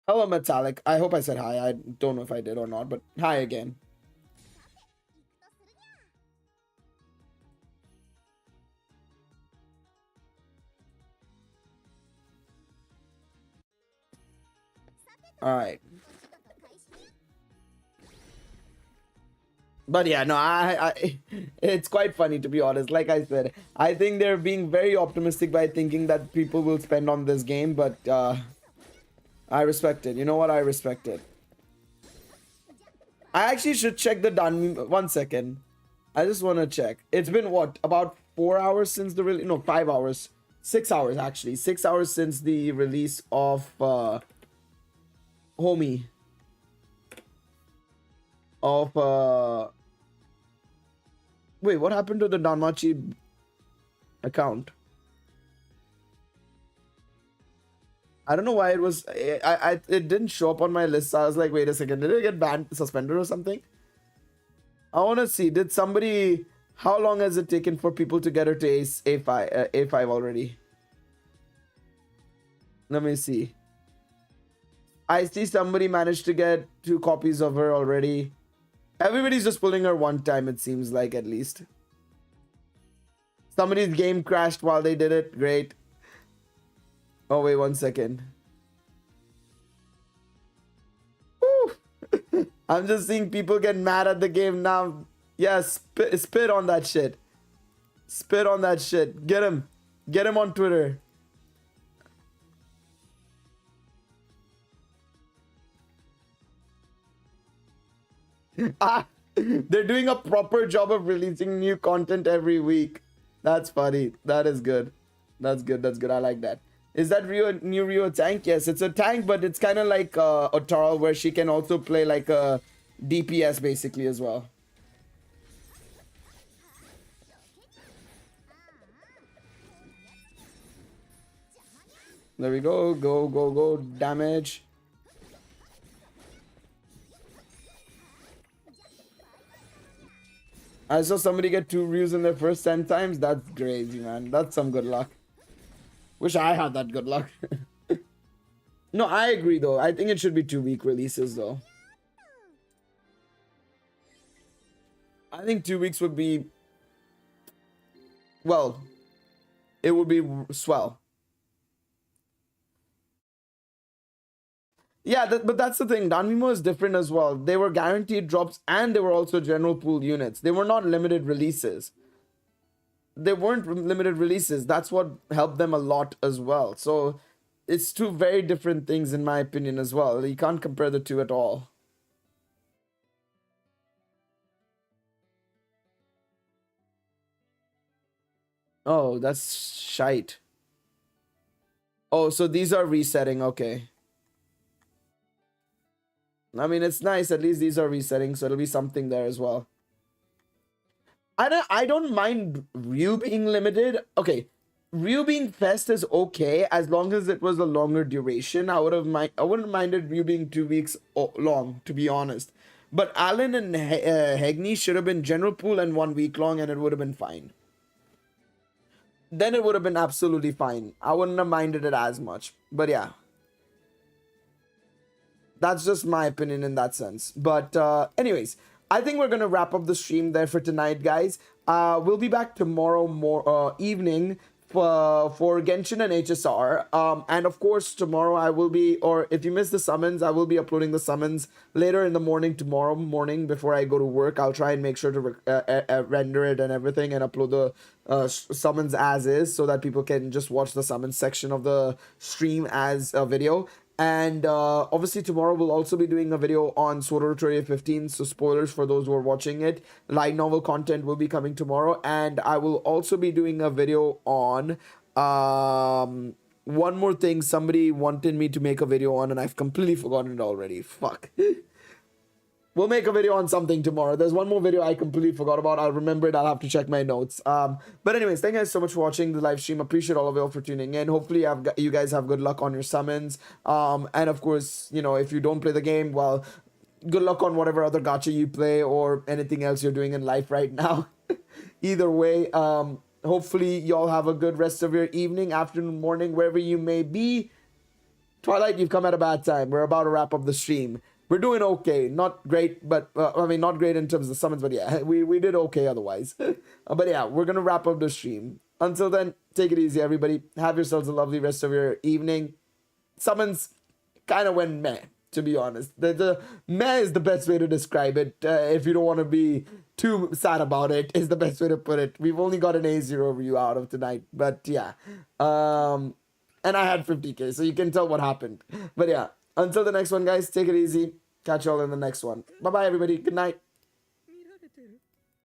Hello, Metallic. I hope I said hi. I don't know if I did or not, but hi again. All right. But yeah, no, it's quite funny, to be honest. Like I said, I think they're being very optimistic by thinking that people will spend on this game, but I respect it. You know what? I respect it. I actually should check the done. 1 second. I just want to check. It's been what? About 4 hours since the release? No, 5 hours. 6 hours, actually. 6 hours since the release of Homie. Of wait, what happened to the Danmachi account? I don't know why it was it didn't show up on my list. So I was like, wait a second, did it get banned, suspended or something? I want to see, did somebody, how long has it taken for people to get her to A5 already? Let me see. I see somebody managed to get 2 copies of her already. Everybody's just pulling her one time, it seems like, at least. Somebody's game crashed while they did it. Great. Oh, wait 1 second. Woo. I'm just seeing people get mad at the game now. Yeah, spit on that shit. Spit on that shit. Get him. Get him on Twitter. They're doing a proper job of releasing new content every week. That's funny. That is good. That's good. That's good. I like that. Is that new Rio tank? Yes, it's a tank, but it's kind of like Otara, where she can also play like a DPS basically as well. There we go. Go, go, go. Damage. I saw somebody get 2 views in their first 10 times. That's crazy, man. That's some good luck. Wish I had that good luck. No, I agree, though. I think it should be 2-week releases, though. I think 2 weeks would be... Well, it would be swell. Yeah, but that's the thing. Danmachi is different as well. They were guaranteed drops and they were also general pool units. They were not limited releases. They weren't limited releases. That's what helped them a lot as well. So it's two very different things in my opinion as well. You can't compare the two at all. Oh, that's shite. Oh, so these are resetting. Okay. I mean, it's nice. At least these are resetting, so it'll be something there as well. I don't mind Ryu being limited. Okay, Ryu being fest is okay as long as it was a longer duration. I wouldn't minded Ryu being 2 weeks long, to be honest. But Allen and Hegni should have been general pool and 1 week long, and it would have been fine. Then it would have been absolutely fine. I wouldn't have minded it as much. But yeah. That's just my opinion in that sense. But anyways, I think we're going to wrap up the stream there for tonight, guys. We'll be back tomorrow evening for Genshin and HSR. And of course, tomorrow I will be, or if you miss the summons, I will be uploading the summons later in the morning, tomorrow morning before I go to work. I'll try and make sure to render it and everything and upload the summons as is so that people can just watch the summons section of the stream as a video. And obviously tomorrow we'll also be doing a video on Sword Art Online 15, so spoilers for those who are watching it. Light novel content will be coming tomorrow, and I will also be doing a video on one more thing somebody wanted me to make a video on, and I've completely forgotten it already. Fuck. We'll make a video on something tomorrow. There's one more video I completely forgot about. I'll remember it. I'll have to check my notes. But anyways, thank you guys so much for watching the live stream. Appreciate all of you all for tuning in. Hopefully you guys have good luck on your summons. And of course, you know, if you don't play the game, well, good luck on whatever other gacha you play or anything else you're doing in life right now. Either way, hopefully y'all have a good rest of your evening, afternoon, morning, wherever you may be. Twilight, you've come at a bad time. We're about to wrap up the stream. We're doing okay. Not great, but I mean, not great in terms of summons, but yeah, we did okay otherwise. But yeah, we're going to wrap up the stream. Until then, take it easy, everybody. Have yourselves a lovely rest of your evening. Summons kind of went meh, to be honest. The meh is the best way to describe it. If you don't want to be too sad about it, is the best way to put it. We've only got an A0 review out of tonight, but yeah. And I had 50k, so you can tell what happened. But yeah. Until the next one, guys, take it easy. Catch y'all in the next one. Bye-bye, everybody. Good night.